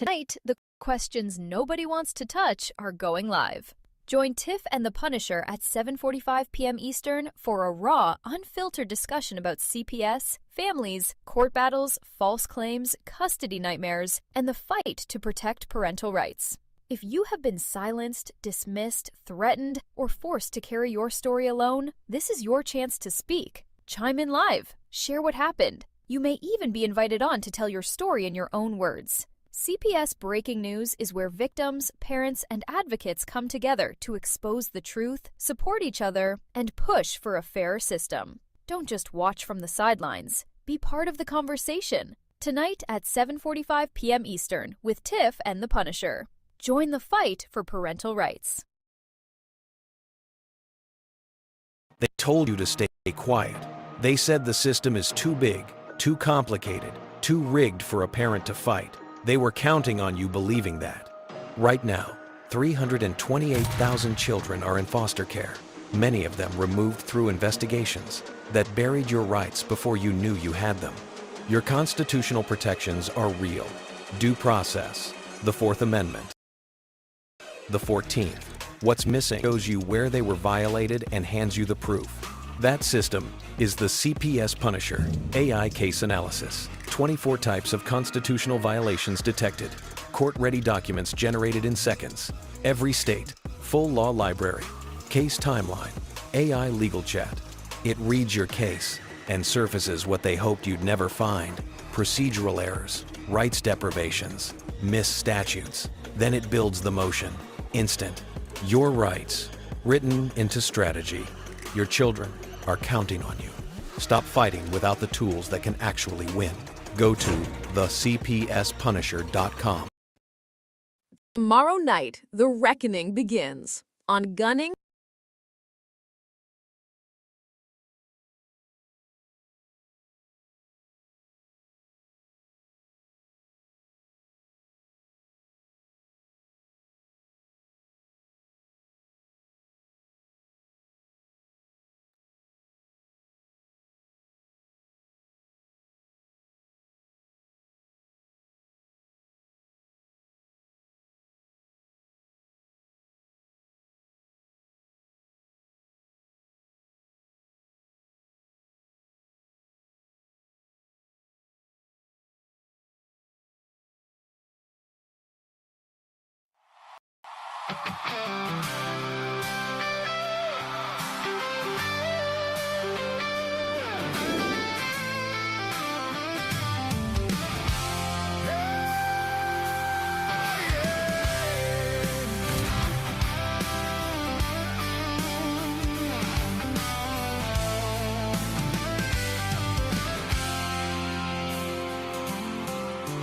Tonight, the questions nobody wants to touch are going live. Join Tiff and the Punisher at 7:45 p.m. Eastern for a raw, unfiltered discussion about CPS, families, court battles, false claims, custody nightmares, and the fight to protect parental rights. If you have been silenced, dismissed, threatened, or forced to carry your story alone, this is your chance to speak. Chime in live. Share what happened. You may even be invited on to tell your story in your own words. CPS Breaking News is where victims, parents, and advocates come together to expose the truth, support each other, and push for a fairer system. Don't just watch from the sidelines. Be part of the conversation. Tonight at 7:45 p.m. Eastern with Tiff and the Punisher. Join the fight for parental rights. They told you to stay quiet. They said the system is too big, too complicated, too rigged for a parent to fight. They were counting on you believing that. Right now, 328,000 children are in foster care, many of them removed through investigations that buried your rights before you knew you had them. Your constitutional protections are real. Due process, the Fourth Amendment. The 14th, what's missing shows you where they were violated and hands you the proof. That system is the CPS Punisher, AI case analysis. 24 types of constitutional violations detected. Court-ready documents generated in seconds. Every state, full law library, case timeline, AI legal chat. It reads your case and surfaces what they hoped you'd never find. Procedural errors, rights deprivations, missed statutes. Then it builds the motion. Instant. Your rights, written into strategy. Your children are counting on you. Stop fighting without the tools that can actually win. Go to thecpspunisher.com. Tomorrow night, the reckoning begins on gunning.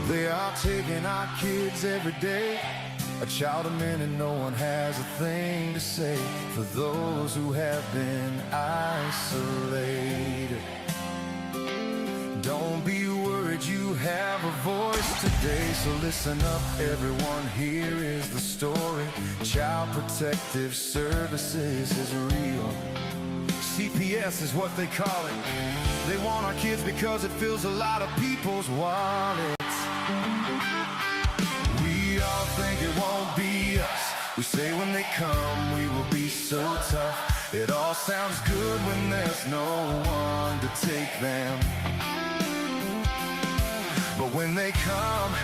They are taking our kids every day. A child a minute, no one has a thing to say for those who have been isolated. Don't be worried, you have a voice today. So listen up, everyone, here is the story. Child Protective Services is real. CPS is what they call it. They want our kids because it fills a lot of people's wallets. We all think it won't be us. We say when they come we will be so tough. It all sounds good when there's no one to take them. But when they come,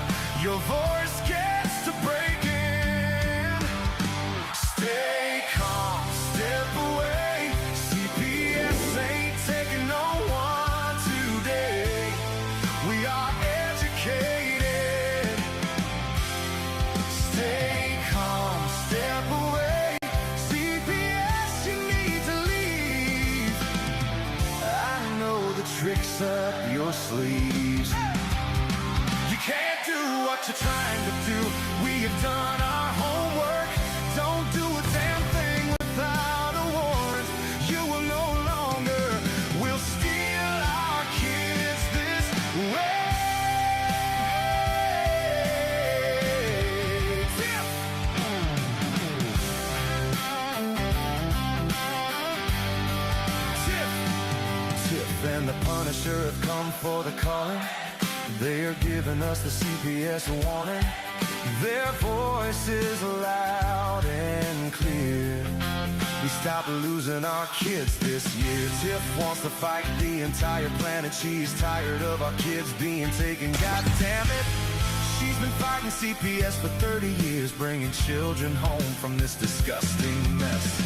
your voice gets to breaking. Stay calm, step away. CPS ain't taking no one today. We are educated. Stay calm, step away. CPS, you need to leave. I know the tricks up your sleeves. You can't do what you're trying to do. We have done our homework. Don't do a damn thing without a warrant. You will no longer will steal our kids this way. Tiff! Tiff and the Punisher have come for the calling. They are giving us the CPS warning. Their voice is loud and clear. We stopped losing our kids this year. Tiff wants to fight the entire planet. She's tired of our kids being taken. God damn it. She's been fighting CPS for 30 years, bringing children home from this disgusting mess.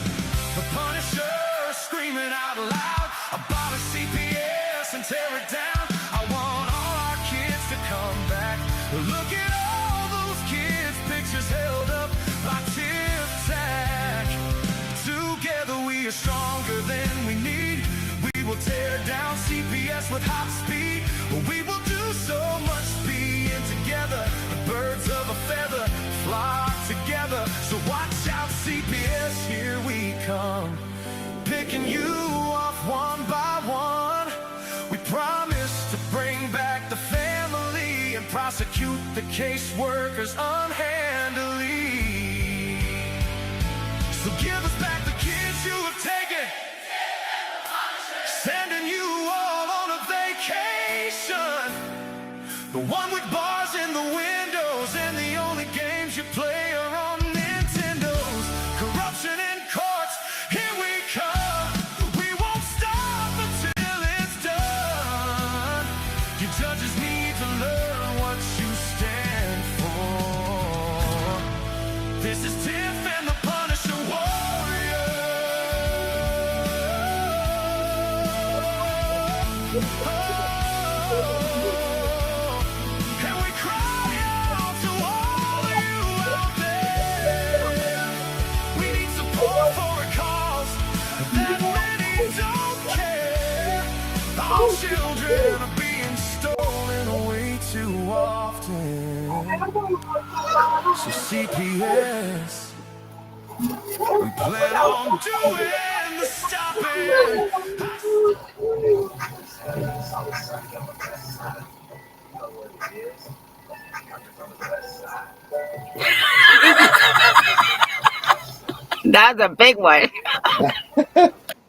The Punisher screaming out loud, abolish CPS and tear it down. I want all our kids to come back. Look at all those kids' pictures held up by Tiff Tack. Together we are stronger than we need. We will tear down CPS with hot speed. We will do so much being together. The birds of a feather flock together. So watch out, CPS, here we come. Picking you off one by one. We promise to bring back the family and prosecute the caseworkers unhandily. So give us back the kids you have taken. Sending you all on a vacation. The one with bars in the windows and the only games you play are on Nintendos. Corruption in courts, here we come. We won't stop until it's done. You judges need to learn what you stand for. This is Tiff and the Punisher Warrior. And we cry out to all of you out there. We need support for a cause that many don't care. Our children are being stolen way too often. So CPS, we plan on doing the stopping. That's a big one.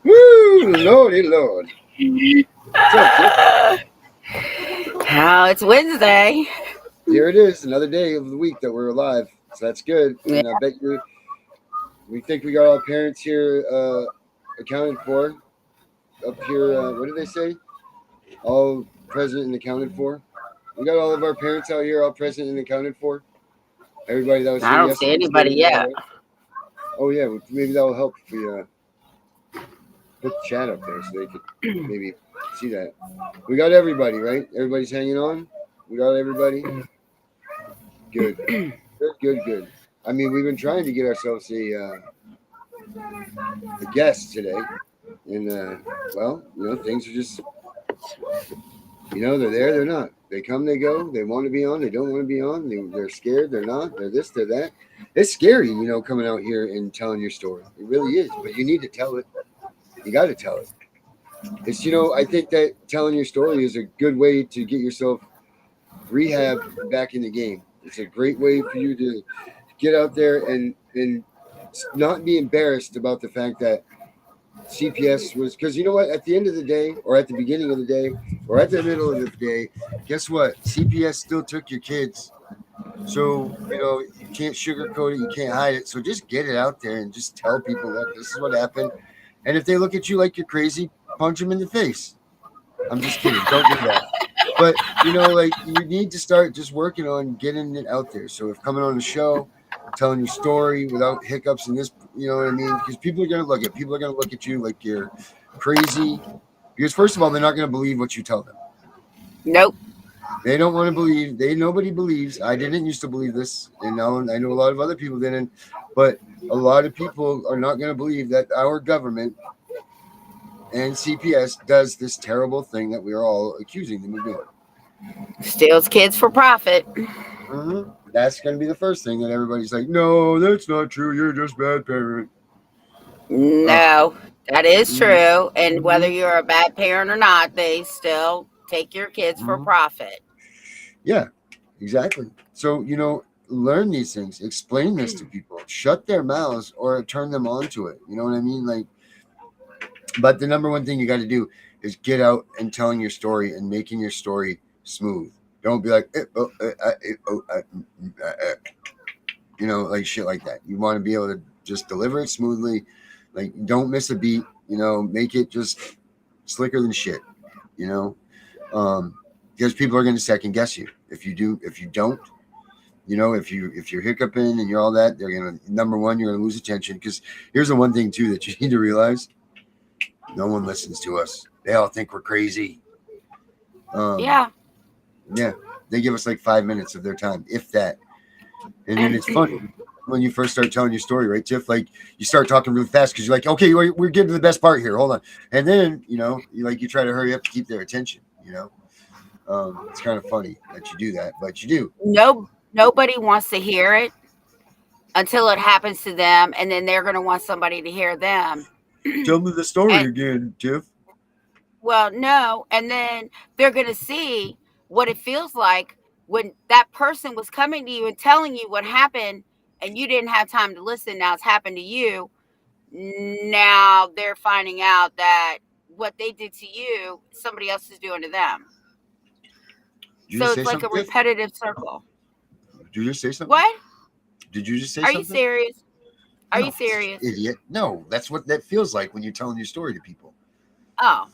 Woo, Lordy Lord. What's up, Oh, it's Wednesday. Tiff? Here it is, another day of the week that we're alive. So that's good. And I bet you we think we got all parents here accounted for. Up here, what did they say? All present and accounted for. We got all of our parents out here, all present and accounted for. Everybody that was here I don't see anybody yet. Right? Oh yeah, maybe that will help if we put the chat up there so they could maybe see that. We got everybody, right? Everybody's hanging on. We got everybody. Good, good. I mean, we've been trying to get ourselves a guest today, and well, things are just, they're there, they're not. They come, they go. They want to be on, they don't want to be on. They're scared, they're not. They're this, they're that. It's scary, coming out here and telling your story. It really is, but you need to tell it. You got to tell it. It's, I think that telling your story is a good way to get yourself rehab back in the game. It's a great way for you to get out there and not be embarrassed about the fact that CPS was, because you know what, at the end of the day, or at the beginning of the day, or at the middle of the day, guess what? CPS still took your kids. So, you can't sugarcoat it, you can't hide it. So just get it out there and just tell people that this is what happened. And if they look at you like you're crazy, punch them in the face. I'm just kidding. Don't do that. But, you need to start just working on getting it out there. So if coming on the show, telling your story without hiccups in this, you know what I mean? Because people are going to look at you like you're crazy. Because first of all, they're not going to believe what you tell them. Nope. They don't want to believe. Nobody believes. I didn't used to believe this. And now I know a lot of other people didn't. But a lot of people are not going to believe that our government and CPS does this terrible thing that we are all accusing them of doing. Steals kids for profit. Mm-hmm. That's going to be the first thing that everybody's like, no, that's not true. You're just a bad parent. No, that is true. And whether you're a bad parent or not, they still take your kids for profit. Yeah, exactly. So, learn these things. Explain this to people. Shut their mouths or turn them on to it. You know what I mean? But the number one thing you got to do is get out and telling your story and making your story smooth. Don't be like, like shit like that. You want to be able to just deliver it smoothly. Like, don't miss a beat. Make it just slicker than shit. Because people are going to second guess you if you do. If you don't, if you're hiccuping and you're all that, they're going to, number one, you're going to lose attention. Because here's the one thing too that you need to realize: no one listens to us. They all think we're crazy. Yeah. They give us like 5 minutes of their time, if that. And then it's funny when you first start telling your story, right, Tiff? Like, you start talking really fast because you're like, okay, we're getting to the best part here. Hold on. And then, you try to hurry up to keep their attention, It's kind of funny that you do that, but you do. Nobody wants to hear it until it happens to them, and then they're going to want somebody to hear them. Tell me the story again, Tiff. Well, no, and then they're going to see what it feels like when that person was coming to you and telling you what happened, and you didn't have time to listen. Now it's happened to you. Now they're finding out that what they did to you, somebody else is doing to them. So it's like a repetitive circle. Did you just say something? What? Did you just say something? Are you serious? Are you serious? Idiot. No, that's what that feels like when you're telling your story to people. Oh.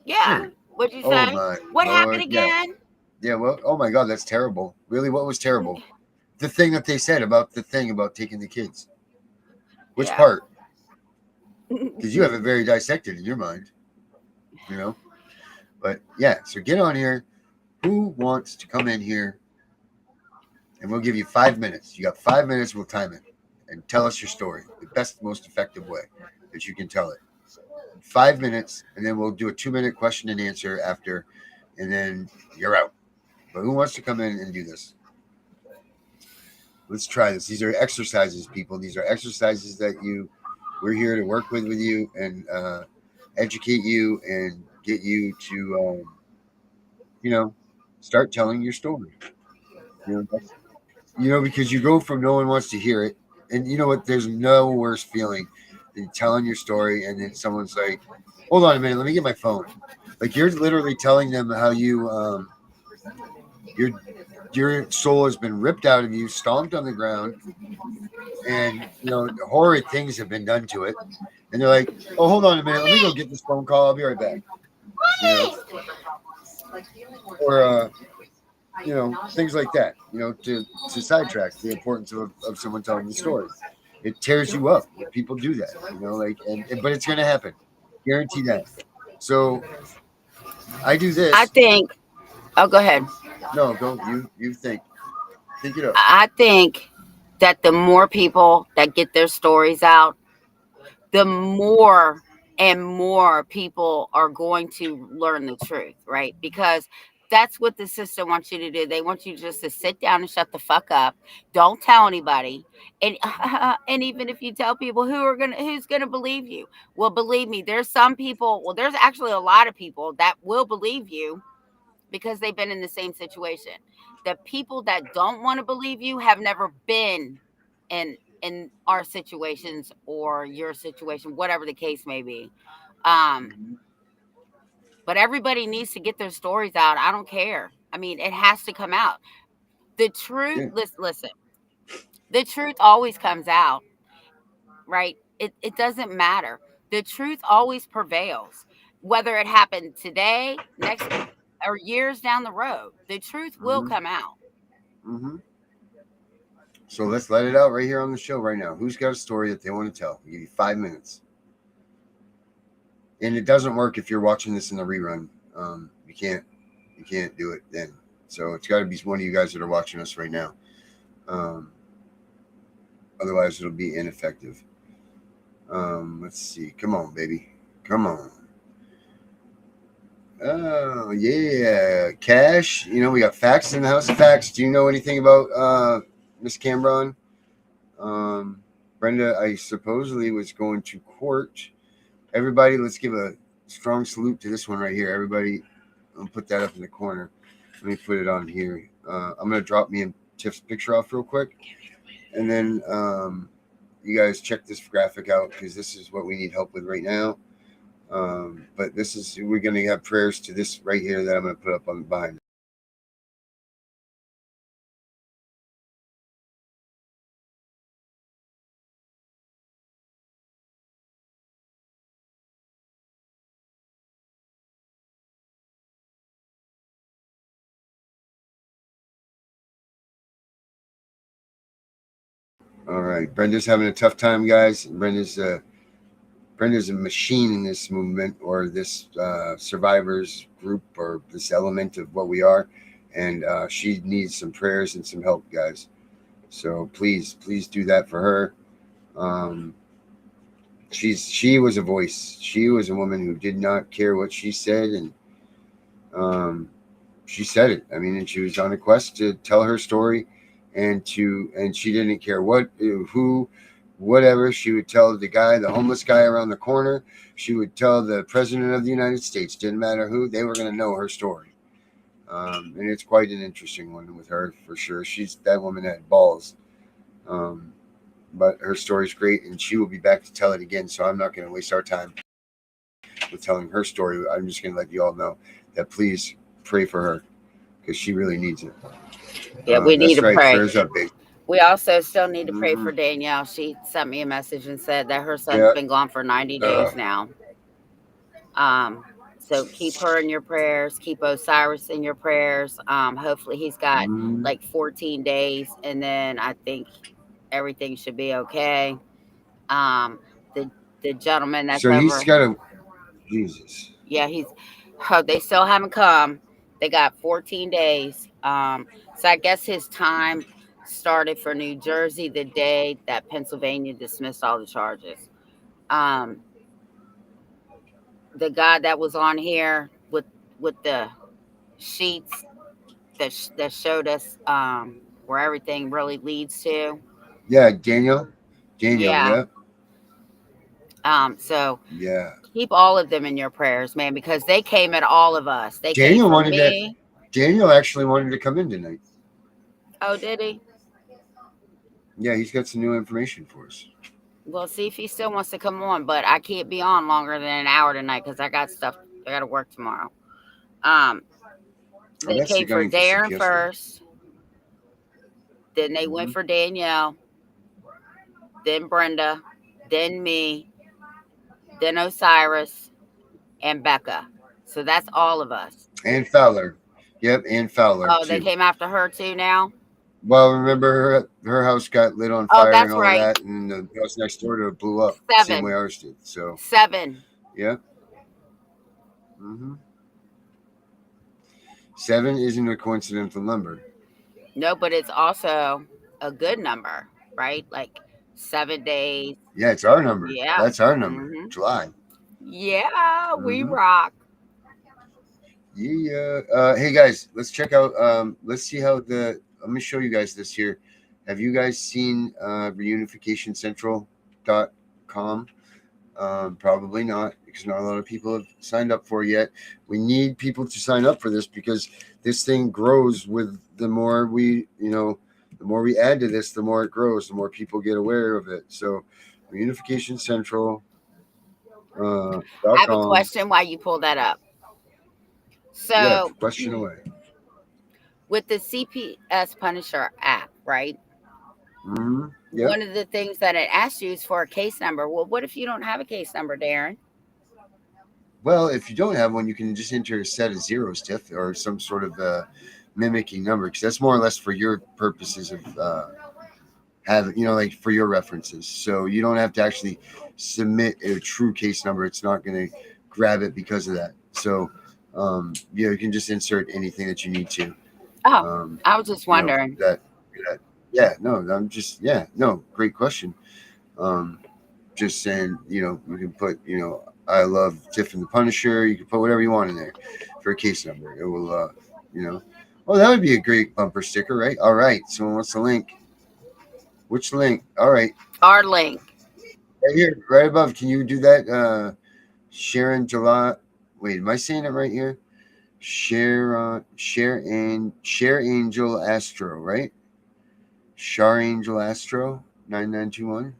Yeah. Hey. What'd you say? What happened again? Yeah, well, oh my God, that's terrible. Really, what was terrible? The thing that they said about taking the kids. Which part? Because you have it very dissected in your mind, But yeah, so get on here. Who wants to come in here? And we'll give you 5 minutes. You got 5 minutes, we'll time it. And tell us your story. The best, most effective way that you can tell it. 5 minutes, and then we'll do a 2-minute question and answer after, and then you're out. But who wants to come in and do this? Let's try this. These are exercises, people. These are exercises that we're here to work with you and educate you and get you to, start telling your story. Because you go from no one wants to hear it. And you know what? There's no worse feeling than telling your story and then someone's like, hold on a minute, let me get my phone. Like, you're literally telling them how you, your soul has been ripped out of you, stomped on the ground, and, horrid things have been done to it. And they're like, oh, hold on a minute, let me go get this phone call. I'll be right back. Or, things like that, to sidetrack the importance of someone telling the story. It tears you up when people do that, but it's going to happen. Guarantee that. So I do this. I think, go ahead. No, go. You think it up. I think that the more people that get their stories out, the more and more people are going to learn the truth, right? Because that's what the system wants you to do. They want you just to sit down and shut the fuck up. Don't tell anybody. And even if you tell people, who's gonna believe you? Well, believe me, there's some people. Well, there's actually a lot of people that will believe you because they've been in the same situation. The people that don't want to believe you have never been in our situations or your situation, whatever the case may be. But everybody needs to get their stories out. I don't care. I mean, it has to come out. The truth, listen, the truth always comes out, right? It doesn't matter. The truth always prevails. Whether it happened today, next, or years down the road, the truth will come out. Mm-hmm. So let's let it out right here on the show right now. Who's got a story that they want to tell? I'll give you 5 minutes. And it doesn't work if you're watching this in the rerun. You can't do it then. So it's got to be one of you guys that are watching us right now. Otherwise, it'll be ineffective. Let's see. Come on, baby. Come on. Oh, yeah. Cash. We got Facts in the house of Facts. Do you know anything about Miss Cambron? Brenda, I supposedly was going to court. Everybody, let's give a strong salute to this one right here. Everybody, I'll put that up in the corner. Let me put it on here. I'm going to drop me and Tiff's picture off real quick. And then you guys check this graphic out because this is what we need help with right now. But we're going to have prayers to this right here that I'm going to put up on behind. All right. Brenda's having a tough time, guys. Brenda's a machine in this movement, or this survivors group, or this element of what we are. And she needs some prayers and some help, guys. So please do that for her. She was a voice. She was a woman who did not care what she said, and she said it. I mean, and she was on a quest to tell her story, and she didn't care who, whatever. She would tell the homeless guy around the corner. She would tell the president of the United States. Didn't matter who, they were going to know her story. And it's quite an interesting one with her, for sure. That woman had balls. But her story's great, and she will be back to tell it again. So I'm not going to waste our time with telling her story. I'm just going to let you all know that please pray for her, because she really needs it. Yeah, we need to pray. Prayers up, big. We also still need to pray for Danielle. She sent me a message and said that her son's been gone for 90 days now. So keep her in your prayers. Keep Osiris in your prayers. Hopefully he's got like 14 days, and then I think everything should be okay. The gentleman that's so he's got a Jesus. Yeah, they still haven't come. They got 14 days. So I guess his time started for New Jersey the day that Pennsylvania dismissed all the charges. The guy that was on here with the sheets that showed us where everything really leads to. Yeah, Daniel. Yeah. So yeah, keep all of them in your prayers, man, because they came at all of us. They Daniel came for me. Daniel actually wanted to come in tonight. Oh, did he? Yeah, he's got some new information for us. We'll see if he still wants to come on, but I can't be on longer than an hour tonight because I got to work tomorrow. They came for Darren first. Then they went for Danielle. Then Brenda. Then me. Then Osiris. And Becca. So that's all of us. And Fowler. Yep, and Fowler. Oh, too. They came after her too now? Well, remember her house got lit on fire and all right. that, and the house next door to it blew up 7. Same way ours did. So 7. Yep. 7 isn't a coincidental number. No, but it's also a good number, right? Like 7 days. Yeah, it's our number. Yeah. That's our number. July. Yeah, we rock. Yeah. Hey guys, let's check out. Let's see how let me show you guys this here. Have you guys seen reunificationcentral.com? Probably not, because not a lot of people have signed up for it yet. We need people to sign up for this, because this thing grows with the more we add to this, the more it grows, the more people get aware of it. So reunificationcentral. I have a question while you pull that up. So yeah, question away. With the CPS Punisher app, right? Yep. One of the things that it asks you is for a case number. Well, what if you don't have a case number, Darren? Well, if you don't have one, you can just enter a set of zeros, Tiff, or some sort of mimicking number, because that's more or less for your purposes of like for your references. So you don't have to actually submit a true case number. It's not going to grab it because of that. So you can just insert anything that you need to. Oh, I was just wondering. Great question. Just saying, you can put, I love Tiff and the Punisher. You can put whatever you want in there for a case number. It will, that would be a great bumper sticker, right? All right. So what's the link? Which link? All right. Our link. Right here, right above. Can you do that? Sharon July. Wait, am I saying it right here? Share Angel Astro, right? Shar Angel Astro 9921.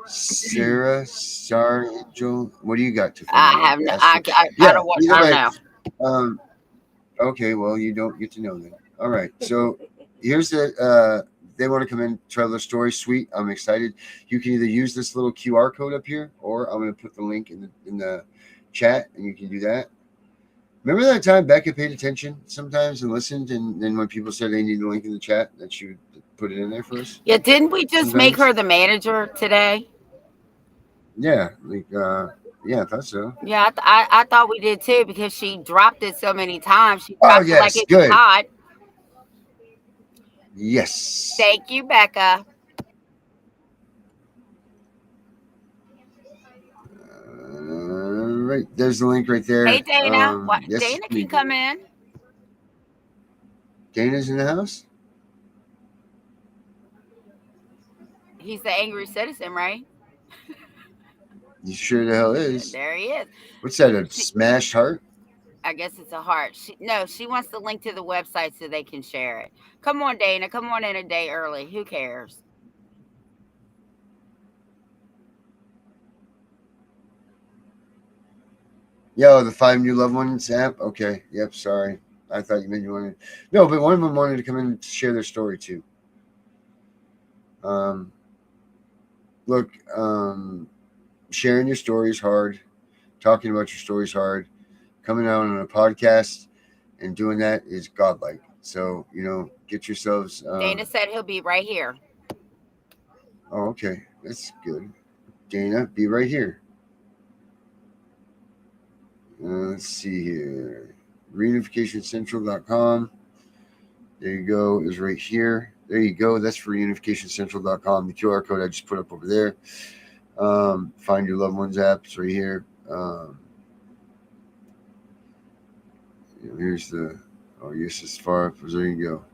Sarah Star Angel. What do you got to? I have no. I don't know. Okay, well, you don't get to know that. All right. So here's the. They want to come in, tell their story. Sweet. I'm excited. You can either use this little QR code up here, or I'm going to put the link in the chat, and you can do that. Remember that time Becca paid attention sometimes and listened, and then when people said they need the link in the chat, that she would put it in there for us? Yeah, didn't we just make Sometimes. her the manager today? Yeah, yeah, I thought so. Yeah, I thought we did too because she dropped it so many times. She Oh, dropped it like yes, it was good. hot. Yes. Thank you, Becca. Right, there's the link right there. Hey, Dana. Yes, Dana can come in. Dana's in the house? He's the angry citizen, right? You sure the hell is. There he is. What's that, a smashed heart? I guess it's a heart. She wants the link to the website so they can share it. Come on, Dana. Come on in a day early. Who cares? Yo, the 5 new loved ones app? Okay. Yep, sorry. I thought you meant you wanted... No, but one of them wanted to come in and share their story, too. Look, sharing your story is hard. Talking about your story is hard. Coming out on a podcast and doing that is godlike. So, get yourselves... Dana said he'll be right here. Oh, okay. That's good. Dana, be right here. Let's see here. Reunificationcentral.com. There you go. Is right here. There you go. That's for reunificationcentral.com. The QR code I just put up over there. Find your loved ones app. It's right here. Here's the... Oh, yes, as far up as there you go.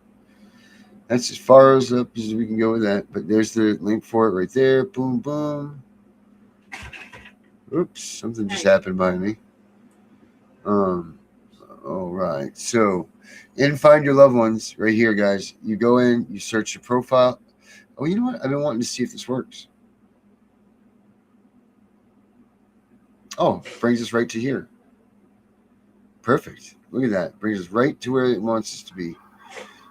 That's as far as up as we can go with that. But there's the link for it right there. Boom, boom. Oops, something just happened by me. All right. So, in Find Your Loved Ones, right here, guys. You go in, you search your profile. Oh, you know what? I've been wanting to see if this works. Oh, brings us right to here. Perfect. Look at that. Brings us right to where it wants us to be.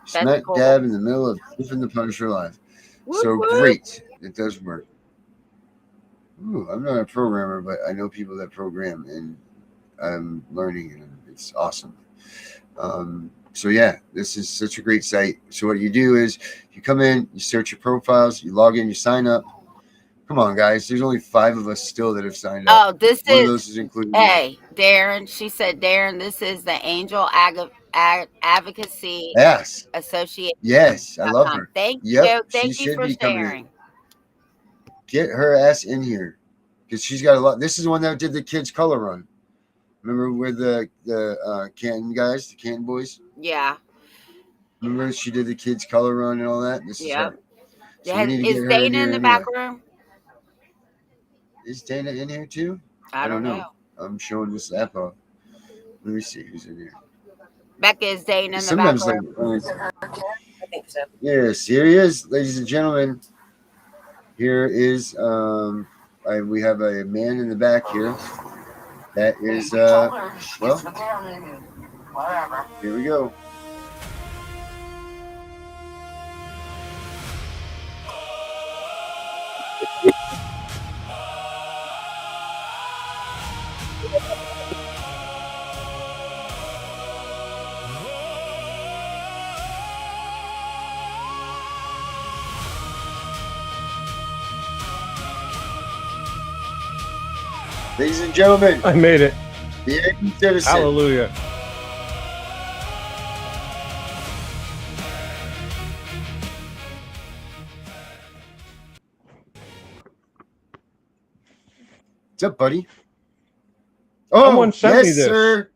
Smack dab in the middle of Tiff and the Punisher live. So great. It does work. Ooh, I'm not a programmer, but I know people that program, and I'm learning, and it's awesome. So yeah, this is such a great site. So what you do is you come in, you search your profiles, you log in, you sign up. Come on, guys. There's only 5 of us still that have signed up. Oh, this One is... of those is included. Hey, Darren. She said, Darren, this is the Angel Advocacy Association. Yes, I love her. Thank you. Thank She you should for be coming in. sharing. Get her ass in here, because she's got a lot. This is the one that did the kids color run. Remember with the Canton guys, the Canton boys? Yeah. Remember she did the kids color run and all that? This is her. So we need to Is get her Dana in here in the anyway. back room? Is Dana in here too? I don't know. I'm showing this app off. Let me see who's in here. Becca, is Dana in the back room? I think so. Yes, here he is, ladies and gentlemen. Here is we have a man in the back here. That is well, here we go. Ladies and gentlemen, I made it. The angry citizen. Hallelujah. What's up, buddy? Oh, Someone sent me this. Sir.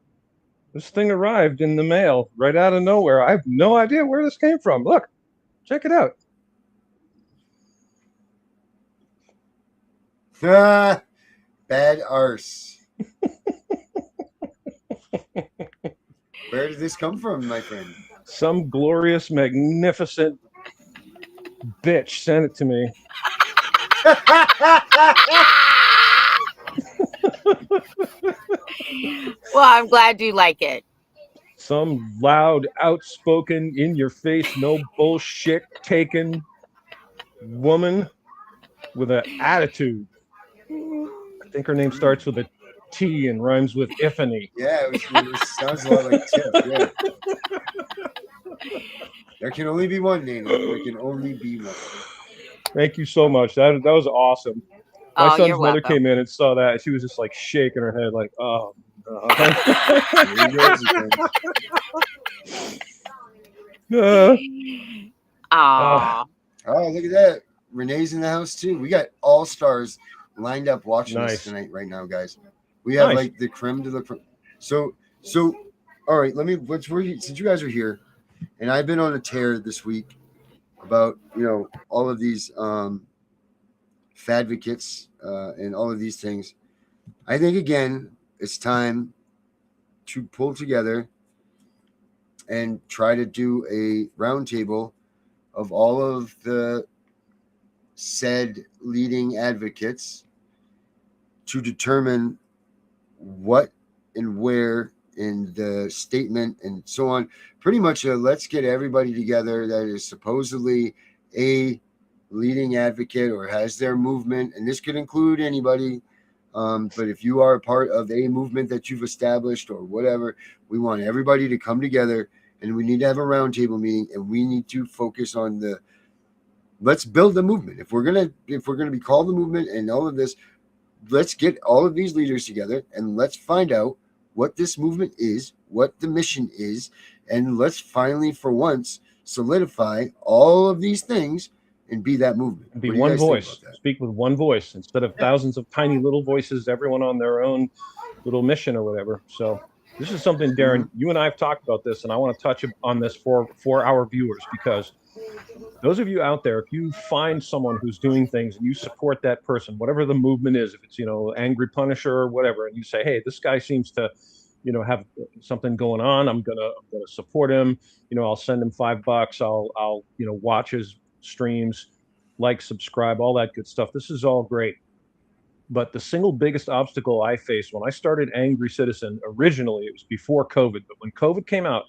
This thing arrived in the mail right out of nowhere. I have no idea where this came from. Look, check it out. Bad arse. Where did this come from, my friend? Some glorious, magnificent bitch sent it to me. Well, I'm glad you like it. Some loud, outspoken, in-your-face, no bullshit taken woman with an attitude. I think her name starts with a T and rhymes with Tiffany. Yeah, it sounds a lot like Tiff. Yeah. There can only be one, Dana. There can only be one. Thank you so much. That was awesome. My Oh, son's you're mother welcome. came in and saw that. And she was just like shaking her head, like, "Oh, There he goes again. Aw. Oh, look at that. Renee's in the house too. We got all stars lined up watching us Nice. tonight right now, guys. We have Nice. like the creme de la creme. So all right, since you guys are here, and I've been on a tear this week about, all of these fadvocates and all of these things. I think again it's time to pull together and try to do a roundtable of all of the said leading advocates to determine what and where in the statement and so on. Pretty much let's get everybody together that is supposedly a leading advocate or has their movement, and this could include anybody. But if you are a part of a movement that you've established or whatever, we want everybody to come together, and we need to have a roundtable meeting, and we need to focus on let's build the movement. If we're gonna be called the movement and all of this, let's get all of these leaders together and let's find out what this movement is, what the mission is, and let's finally, for once, solidify all of these things and be that movement. Be What do you one guys think voice. about that? Speak with one voice instead of thousands of tiny little voices, everyone on their own little mission or whatever. So this is something, Darren, you and I have talked about this, and I want to touch on this for our viewers, because those of you out there, if you find someone who's doing things and you support that person, whatever the movement is, if it's, Angry Punisher or whatever, and you say, hey, this guy seems to, have something going on, I'm gonna support him. I'll send him $5. I'll watch his streams, like, subscribe, all that good stuff. This is all great. But the single biggest obstacle I faced when I started Angry Citizen, originally, it was before COVID, but when COVID came out,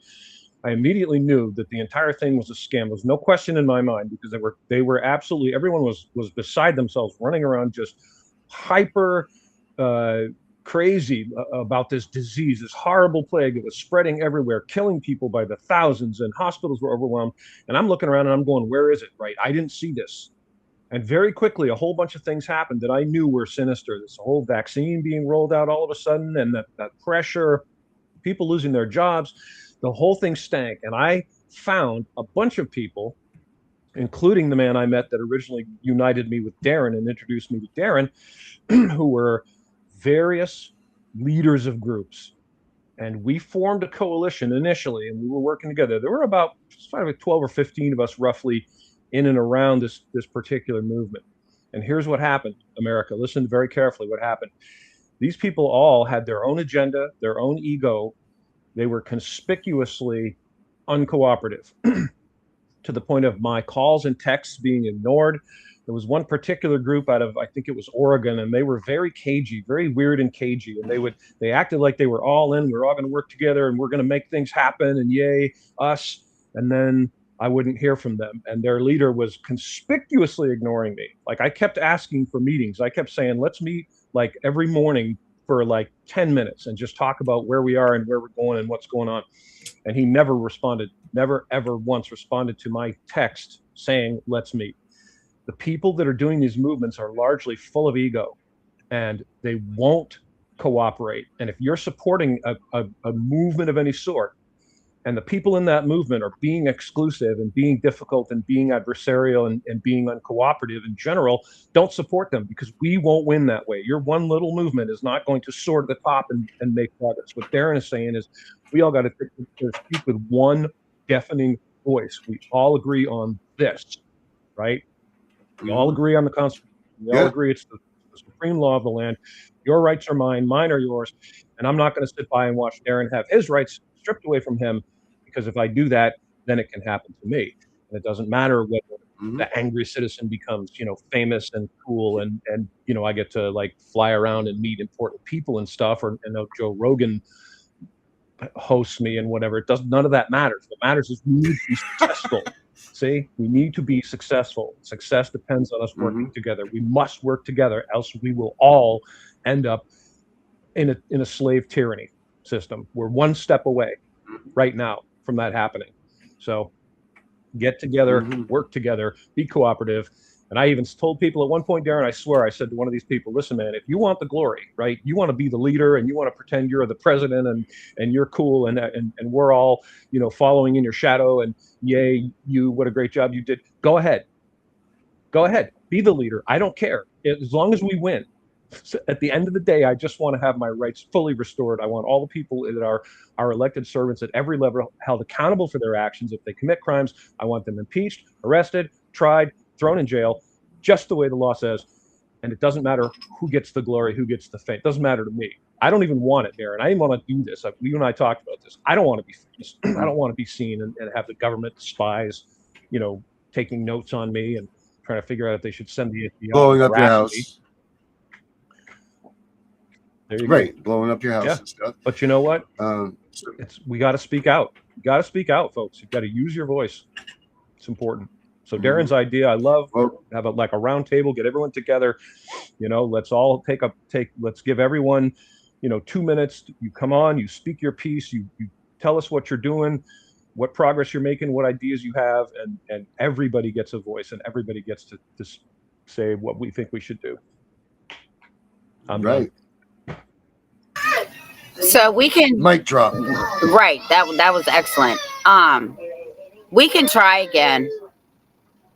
I immediately knew that the entire thing was a scam. There was no question in my mind, because they were absolutely, everyone was beside themselves, running around just hyper crazy about this disease, this horrible plague that was spreading everywhere, killing people by the thousands, and hospitals were overwhelmed. And I'm looking around and I'm going, where is it, right? I didn't see this. And very quickly, a whole bunch of things happened that I knew were sinister. This whole vaccine being rolled out all of a sudden, and that pressure, people losing their jobs, the whole thing stank. And I found a bunch of people, including the man I met that originally united me with Darren and introduced me to Darren, who were various leaders of groups. And we formed a coalition initially, and we were working together. There were about 12 or 15 of us roughly in and around this particular movement. And here's what happened, America. Listen very carefully what happened. These people all had their own agenda, their own ego. They were conspicuously uncooperative to the point of my calls and texts being ignored. There was one particular group out of, I think it was Oregon, and they were very cagey, very weird and cagey. And they acted like they were all in. We're all going to work together and we're going to make things happen, and yay, us. And then I wouldn't hear from them. And their leader was conspicuously ignoring me. Like, I kept asking for meetings. I kept saying, let's meet like every morning for like 10 minutes and just talk about where we are and where we're going and what's going on. And he never responded, never, ever once responded to my text saying, let's meet. The people that are doing these movements are largely full of ego, and they won't cooperate. And if you're supporting a movement of any sort, and the people in that movement are being exclusive and being difficult and being adversarial and being uncooperative in general, don't support them, because we won't win that way. Your one little movement is not going to soar to the top and make progress. What Darren is saying is we all got to speak with one deafening voice. We all agree on this, right? We all agree on the Constitution. We all agree it's the supreme law of the land. Your rights are mine, mine are yours. And I'm not going to sit by and watch Darren have his rights stripped away from him, because if I do that, then it can happen to me. And it doesn't matter whether the Angry Citizen becomes, famous and cool, and I get to like fly around and meet important people and stuff, or Joe Rogan hosts me and whatever. None of that matters. What matters is we need to be successful. See, we need to be successful. Success depends on us working together. We must work together, else we will all end up in a slave tyranny system. We're one step away right now from that happening. So get together, work together, be cooperative. And I even told people at one point, Darren, I swear, I said to one of these people, listen, man, if you want the glory, right, you want to be the leader and you want to pretend you're the president and you're cool and we're all, you know, following in your shadow and yay, you, what a great job you did. Go ahead, be the leader. I don't care as long as we win. So at the end of the day, I just want to have my rights fully restored. I want all the people that are our elected servants at every level held accountable for their actions. If they commit crimes, I want them impeached, arrested, tried, thrown in jail, just the way the law says. And it doesn't matter who gets the glory, who gets the fame. It doesn't matter to me. I don't even want it, Darren. I didn't want to do this. You and I talked about this. I don't want to be famous. I don't want to be seen and have the government spies, you know, taking notes on me and trying to figure out if they should send the FBI blowing up your house. There you right, go. Blowing up your house and stuff. But you know what? We got to speak out. You got to speak out, folks. You've got to use your voice. It's important. So Darren's idea, I love. Have like a round table, get everyone together. You know, let's all let's give everyone, you know, 2 minutes. You come on, you speak your piece, you tell us what you're doing, what progress you're making, what ideas you have, and everybody gets a voice and everybody gets to say what we think we should do. Right. So we can mic drop. Right. That was excellent. We can try again.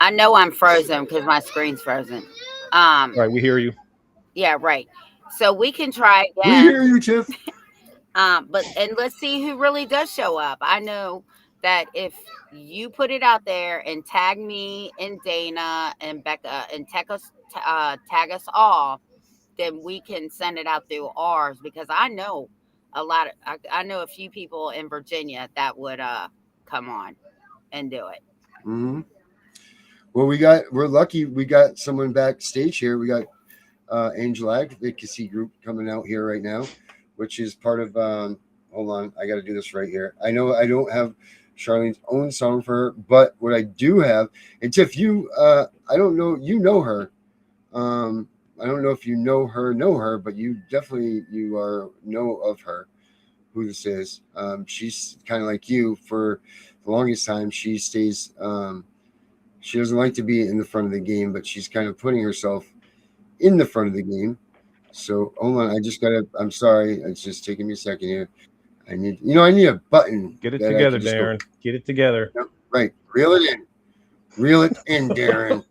I know I'm frozen because my screen's frozen. All right, we hear you. Yeah, right. So we can try again. We hear you, Tiff. And let's see who really does show up. I know that if you put it out there and tag me and Dana and Becca and tag us all, then we can send it out through ours, because I know I know a few people in Virginia that would come on and do it. Mm-hmm. Well, we're lucky we got someone backstage here. We got Angel Advocacy Group coming out here right now, which is part of hold on, I got to do this right here. I know I don't have Charlene's own song for her, but what I do have, and Tiff, you I don't know, you know her. I don't know if you know her, but you definitely know of her, who this is. She's kind of like you for the longest time. She stays she doesn't like to be in the front of the game, but she's kind of putting herself in the front of the game. So hold on, I'm sorry, it's just taking me a second here. I need a button. Get it together, Darren. Get it together. Right. Reel it in, Darren.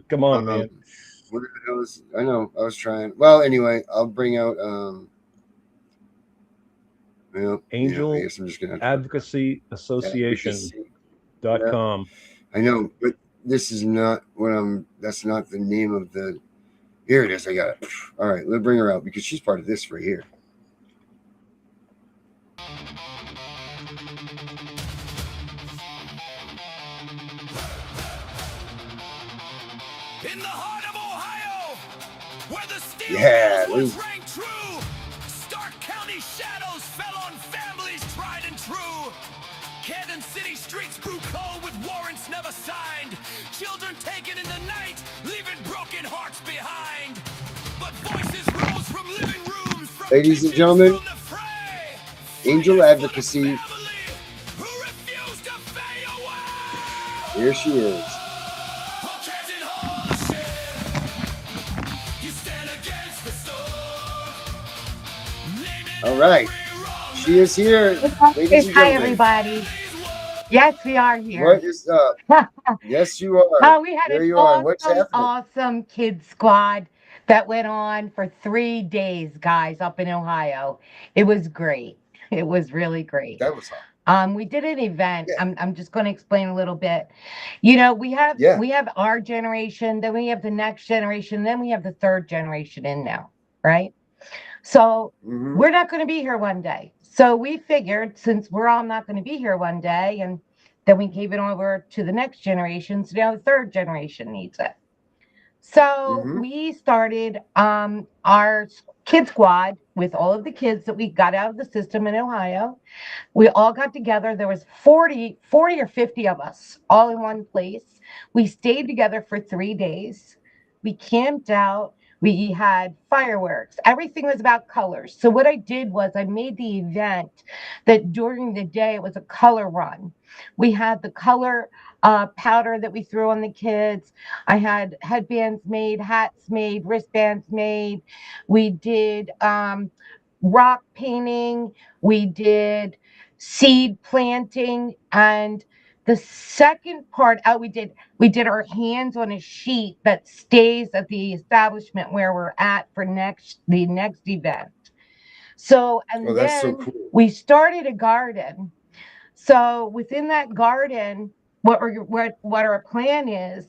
Come on, man. What the hell is, I know, I was trying. Well, anyway, I'll bring out Angel Advocacy Association.com. I know, but this is not that's not the name of the. Here it is. I got it. All right, let's bring her out because she's part of this right here. In the heart of Ohio, where the steel was rang true, Stark County shadows fell on families tried and true. Canton City streets grew cold with warrants never signed. Children taken in the night, leaving broken hearts behind. But voices rose from living rooms, from ladies and gentlemen, Angel Advocacy. Here she is. All right. She is here. Hi, everybody. Yes, we are here. What is up? Yes, you are. We had there an you are. What's happening? Awesome kids squad that went on for 3 days, guys, up in Ohio. It was great. It was really great. That was awesome. We did an event. Yeah. I'm just going to explain a little bit. You know, we have our generation, then we have the next generation, then we have the third generation in now, right? So we're not going to be here one day. So we figured, since we're all not going to be here one day, and then we gave it over to the next generation, so now the third generation needs it. So we started our kid squad with all of the kids that we got out of the system in Ohio. We all got together. There was 40 or 50 of us all in one place. We stayed together for 3 days. We camped out. We had fireworks. Everything was about colors. So what I did was I made the event that during the day it was a color run. We had the color powder that we threw on the kids. I had headbands made, hats made, wristbands made. We did rock painting. We did seed planting. And the second part, we did our hands on a sheet that stays at the establishment where we're at for the next event. So, and that's so then cool. we started a garden. So within that garden, what our plan is,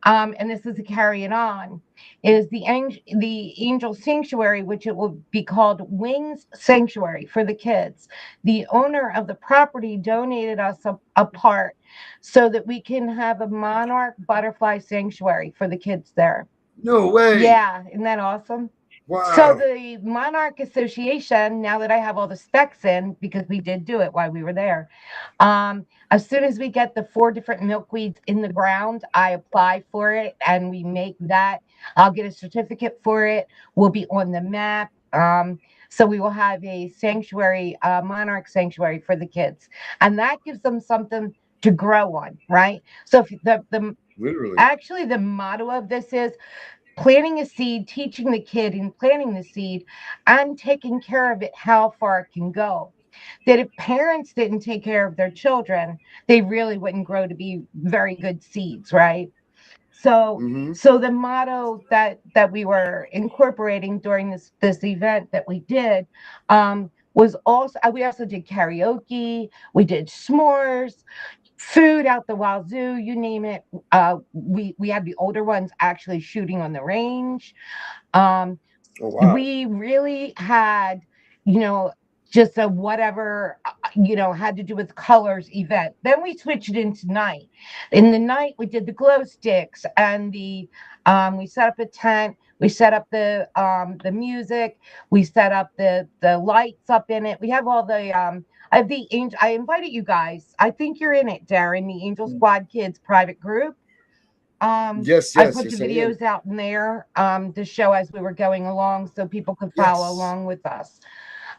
and this is to carry it on, is the angel sanctuary, which it will be called Wings Sanctuary for the kids. The owner of the property donated us a part so that we can have a monarch butterfly sanctuary for the kids there. No way. Yeah, isn't that awesome? Wow. So the Monarch Association, now that I have all the specs in, because we did do it while we were there, as soon as we get the 4 different milkweeds in the ground, I apply for it and we make that. I'll get a certificate for it. We'll be on the map. So we will have a sanctuary, monarch sanctuary for the kids. And that gives them something to grow on, right? So if Literally. Actually, the motto of this is planting a seed, teaching the kid in planting the seed, and taking care of it how far it can go. That if parents didn't take care of their children, they really wouldn't grow to be very good seeds, right? So, so the motto that we were incorporating during this event that we did was also, we also did karaoke, we did s'mores, food out the wazoo, you name it. We had the older ones actually shooting on the range. Oh, wow. We really had, just a whatever, had to do with colors event. Then we switched it into night. In the night, we did the glow sticks and we set up a tent. We set up the music. We set up the lights up in it. We have all the I have the angel. I invited you guys. I think you're in it, Darren. The Angel Squad Kids private group. Yes, I put the videos out in there to show as we were going along, so people could follow along with us.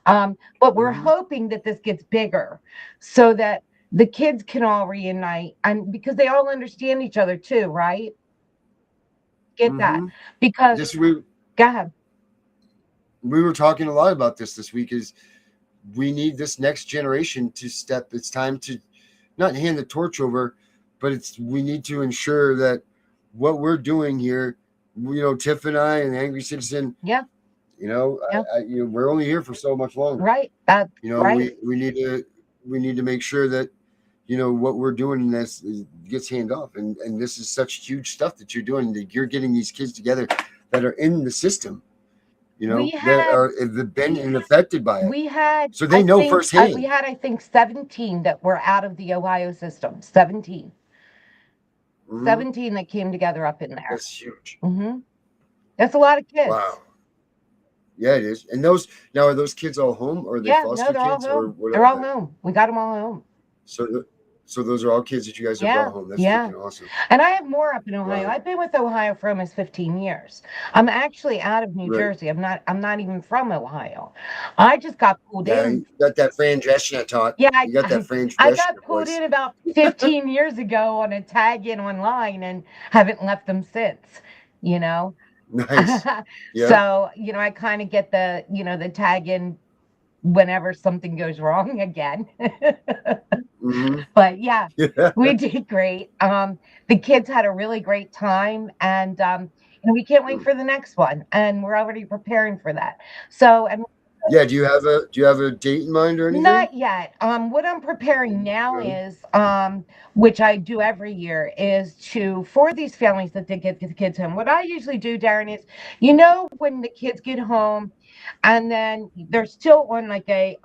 But we're hoping that this gets bigger, so that the kids can all reunite, and because they all understand each other too, right? Get that? Because go ahead. We were talking a lot about this week. Is we need this next generation to step. It's time to not hand the torch over, but we need to ensure that what we're doing here, Tiff and I and the Angry Citizen, we're only here for so much longer, right? Right. We need to make sure that what we're doing in this gets hand off, and this is such huge stuff that you're doing. That you're getting these kids together that are in the system. That have been affected by it. So they know firsthand. We had, I think, 17 that were out of the Ohio system. 17. 17 that came together up in there. That's huge. That's a lot of kids. Wow. Yeah, it is. And are those kids all home, or are they foster kids, or what? They're all home. We got them all home. So those are all kids that you guys have brought home. That's freaking awesome. And I have more up in Ohio. Wow. I've been with Ohio for almost 15 years. I'm actually out of New Jersey. I'm not even from Ohio. I just got pulled in. You got that Fran Drescher taught. Yeah, you got that Fran Drescher. I got pulled in about 15 years ago on a tag in online and haven't left them since. Nice. Yeah. So, I kind of get the tag in whenever something goes wrong again. But yeah, we did great. The kids had a really great time, and we can't wait for the next one, and we're already preparing for that. So, yeah, do you have a date in mind or anything? Not yet. What I'm preparing now is, which I do every year, is for these families that did get the kids home. What I usually do, Darren, is, when the kids get home, and then they're still on like a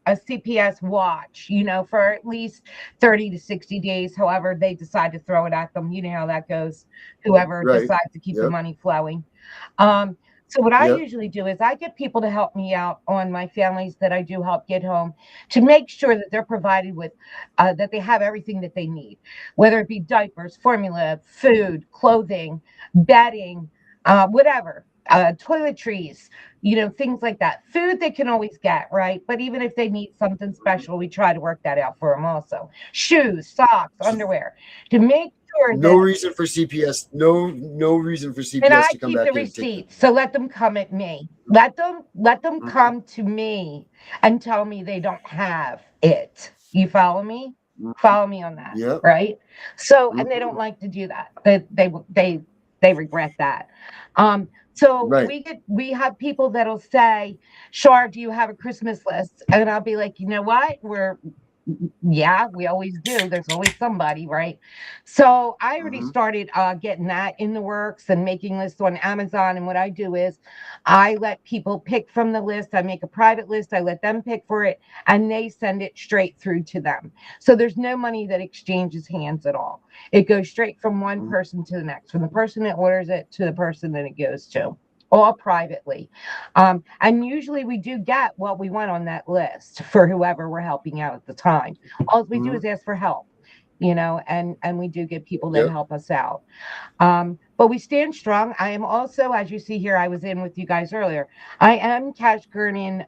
CPS watch, for at least 30 to 60 days, however they decide to throw it at them. You know how that goes, whoever decides to keep the money flowing. So what I usually do is I get people to help me out on my families that I do help get home, to make sure that they're provided with, that they have everything that they need, whether it be diapers, formula, food, clothing, bedding, whatever. toiletries, you know, things like that. Food they can always get, right? But even if they need something special, we try to work that out for them also. Shoes, socks, underwear, to make sure No that. reason for CPS. No reason for And CPS I to come keep the back in and take them. receipts, so let them come at me. Let them Mhm. come to me and tell me they don't have it. You follow me? Follow me on that, Yep. right? So, and they Mhm. don't like to do that. They regret that. So Right. we have people that'll say, "Shar, do you have a Christmas list?" And I'll be like, "You know what? Yeah, we always do. There's always somebody, right?" So I already Mhm. started getting that in the works and making lists on Amazon. And what I do is I let people pick from the list. I make a private list. I let them pick for it, and they send it straight through to them. So there's no money that exchanges hands at all. It goes straight from one Mhm. person to the next, from the person that orders it to the person that it goes to, all privately. And usually we do get what we want on that list for whoever we're helping out at the time. All we do Mhm. is ask for help, you know, and we do get people that Yep. help us out. But we stand strong. I am also, as you see here, I was in with you guys earlier. I am Cash Gurnian,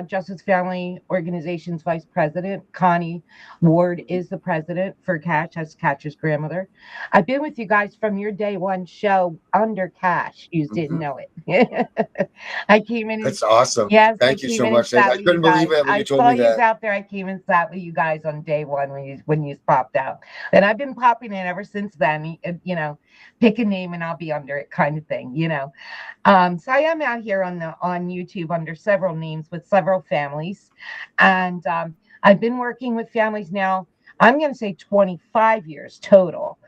Justice Family Organization's vice president. Connie Ward is the president for Cash, as Cash's grandmother. I've been with you guys from your day one show under Cash. You didn't Mhm. know it. I came in and That's awesome. yes, I Thank you came so in and much. I sat with you couldn't believe guys. it when you I told saw me you that. out there. I came and sat with you guys on day one when you popped out, and I've been popping in ever since then. You know, pick a name and I'll be under it, kind of thing. You know, so I am out here on YouTube under several names with several families, and I've been working with families now. I'm going to say 25 years total.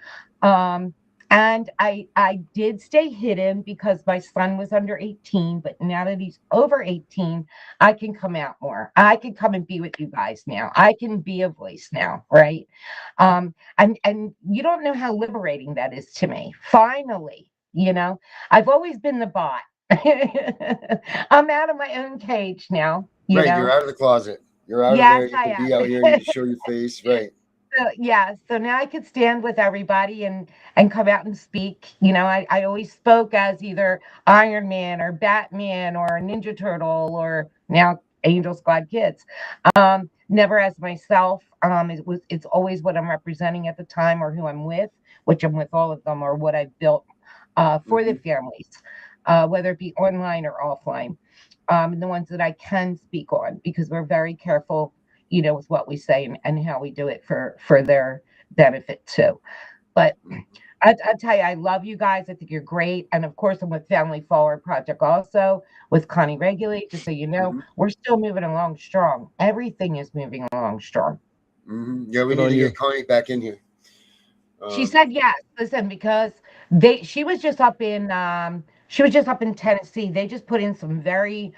Um, and I did stay hidden because my son was under 18, but now that he's over 18, I can come out more. I can come and be with you guys now. I can be a voice now, right? And you don't know how liberating that is to me. Finally, you know, I've always been the bot. I'm out of my own cage now, you Right. You're know. out of the closet. You're out of Yes, there. You I can be am. out here. You can show your face. Right. So, yeah, so now I could stand with everybody and come out and speak. You know, I always spoke as either Iron Man or Batman or Ninja Turtle or now Angel Squad Kids. Never as myself. It's always what I'm representing at the time or who I'm with, which I'm with all of them, or what I've built for the Mhm. families, whether it be online or offline. The ones that I can speak on because we're very careful, you know, with what we say and how we do it for their benefit too. But I tell you, I love you guys. I think you're great. And of course, I'm with Family Forward Project also with Connie Regulate. Just so you know, Mhm. we're still moving along strong. Everything is moving along strong. Mhm. Yeah, we Good need on to you. get Connie back in here. She said yes. Listen, because she was just up in Tennessee. They just put in some very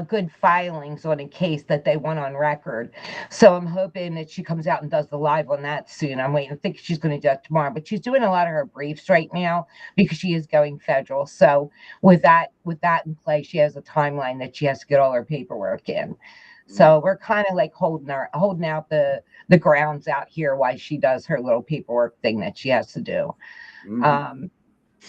good filings on a case that they want on record. So I'm hoping that she comes out and does the live on that soon. I'm waiting. I think she's going to do it tomorrow, but she's doing a lot of her briefs right now because she is going federal. So with that in play, she has a timeline that she has to get all her paperwork in. So we're kind of like holding out the grounds out here while she does her little paperwork thing that she has to do. Mhm.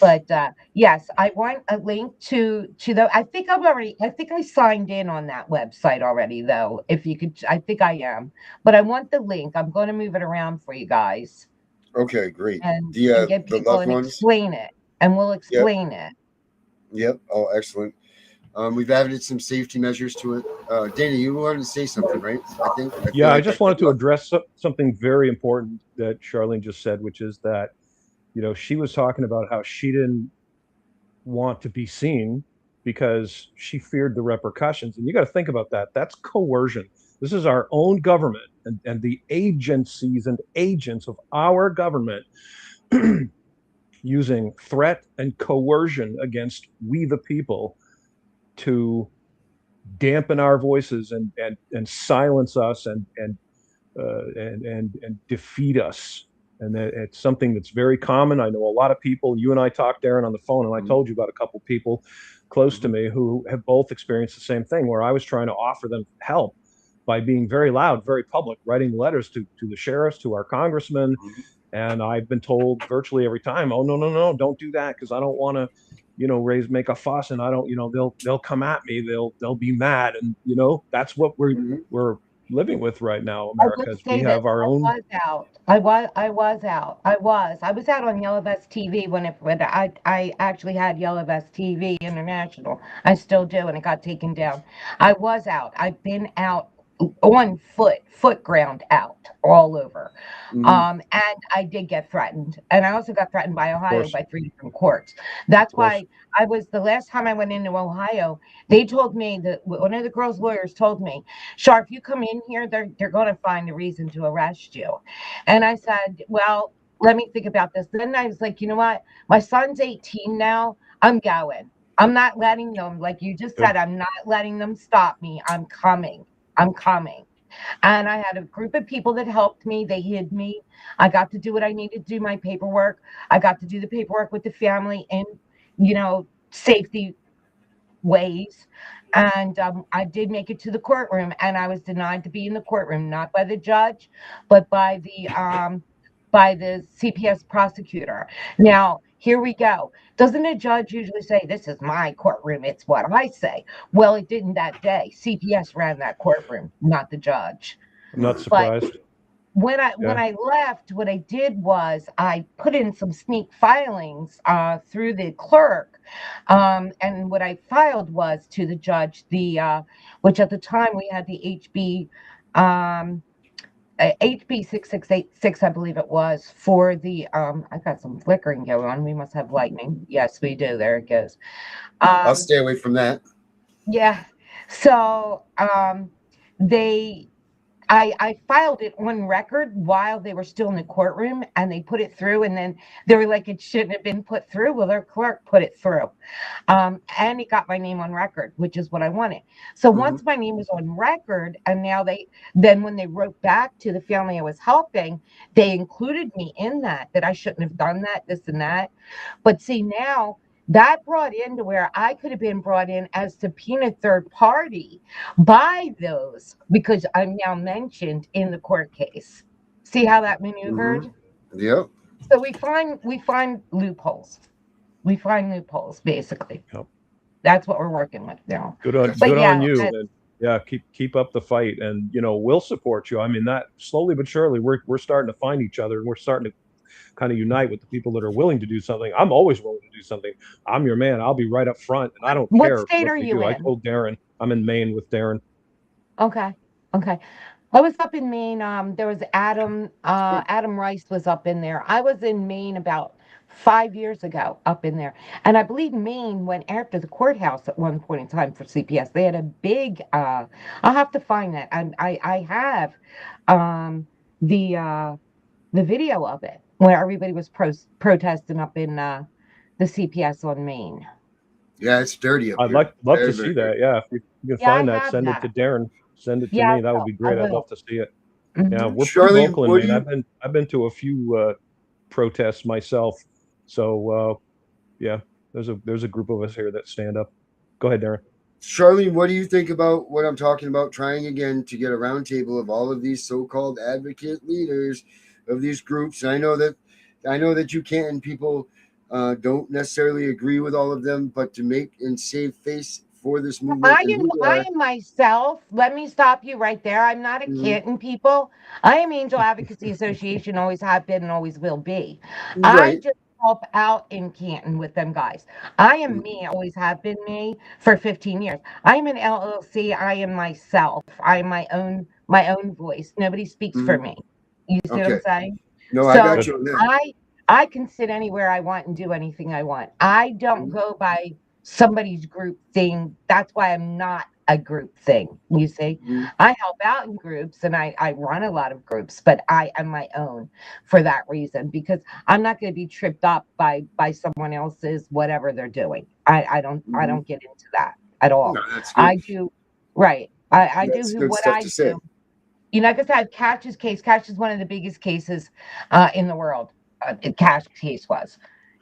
But yes, I want a link to the. I think I signed in on that website already, though. If you could, I think I am. But I want the link. I'm going to move it around for you guys Okay, great. and get The people loved and ones. explain it, and we'll Yep. explain it. Yep. Oh, excellent. We've added some safety measures to it. Dana, you wanted to say something, right? I feel Yeah, I like I just wanted cut to you off. address something very important that Charlene just said, which is that, you know, she was talking about how she didn't want to be seen because she feared the repercussions. And you got to think about that. That's coercion. This is our own government and the agencies and agents of our government using threat and coercion against we the people to dampen our voices and silence us and defeat us. And it's something that's very common. I know a lot of people. You and I talked, Darren, on the phone, and I Mhm. told you about a couple people close to Mhm. me who have both experienced the same thing. Where I was trying to offer them help by being very loud, very public, writing letters to the sheriffs, to our congressmen, Mhm. and I've been told virtually every time, "Oh, no, no, no, don't do that because I don't want to." make a fuss, and I don't, they'll come at me, they'll be mad, and that's what we're living with right now, America. Is we have our own. I was out on Yellow Vest TV when I actually had Yellow Vest TV International. I still do, and it got taken down. I was out. I've been out on foot ground out all over. And I did get threatened. And I also got threatened by Ohio by 3 different courts. That's why the last time I went into Ohio, they told me that one of the girls' lawyers told me, Shar, if you come in here, they're going to find a reason to arrest you. And I said, well, let me think about this. Then I was like, you know what? My son's 18 now. I'm going. I'm not letting them, like you just said, I'm not letting them stop me. I'm coming. And I had a group of people that helped me. They hid me. I got to do what I needed to do, my paperwork. I got to do the paperwork with the family in, safety ways. And I did make it to the courtroom, and I was denied to be in the courtroom, not by the judge, but by the CPS prosecutor. Now, here we go. Doesn't a judge usually say, this is my courtroom, it's what I say? Well, it didn't that day. CPS ran that courtroom, not the judge. I'm not surprised. But when I left, what I did was I put in some sneak filings through the clerk. And what I filed was to the judge, which at the time we had the HB 6686, I believe it was, for the I got some flickering going on. We must have lightning. Yes, we do. There it goes. I'll stay away from that. Yeah. So I filed it on record while they were still in the courtroom, and they put it through, and then they were like, it shouldn't have been put through. Well, their clerk put it through. And it got my name on record, which is what I wanted. So once my name was on record, and now when they wrote back to the family I was helping, they included me in that I shouldn't have done that, this and that. But see, now that brought into where I could have been brought in as subpoenaed third party by those, because I'm now mentioned in the court case. See how that maneuvered? Yep. So we find loopholes. We find loopholes, basically. Yep. That's what we're working with now. Good on you. And yeah, keep up the fight, and we'll support you. I mean, that slowly but surely we're starting to find each other, and we're starting to kind of unite with the people that are willing to do something. I'm always willing to do something. I'm your man. I'll be right up front, and I don't care. What state are you in? I told Darren I'm in Maine with Darren. Okay. I was up in Maine. There was Adam Rice was up in there. I was in Maine about 5 years ago, up in there. And I believe Maine went after the courthouse at one point in time for CPS. They had a big, I'll have to find that. I have the video of it, where everybody was protesting up in the CPS on Maine. Yeah, it's dirty up I'd here. love to see that. Yeah, if you can find that, send it to Darren. Send it to me. That would be great. I'd love to see it. Yeah, we're pretty local in Maine. I've been to a few protests myself. So yeah, there's a group of us here that stand up. Go ahead, Darren. Charlene, what do you think about what I'm talking about? Trying again to get a roundtable of all of these so-called advocate leaders of these groups. And I know that you can't, and people don't necessarily agree with all of them, but to make and save face for this movement. I am myself. Let me stop you right there. I'm not a Canton people. I am Angel Advocacy Association, always have been and always will be. Right. I just help out in Canton with them guys. I am me, always have been me for 15 years. I am an LLC. I am myself. I am my own voice. Nobody speaks for me. You see what I'm saying? No, so I got you on that. I can sit anywhere I want and do anything I want. I don't go by somebody's group thing. That's why I'm not a group thing. You see, I help out in groups, and I run a lot of groups, but I am my own for that reason, because I'm not going to be tripped up by someone else's whatever they're doing. I don't get into that at all. No, I do. Right. I do what I do. Like I said, Cash's case. Cash is one of the biggest cases in the world. Cash case was.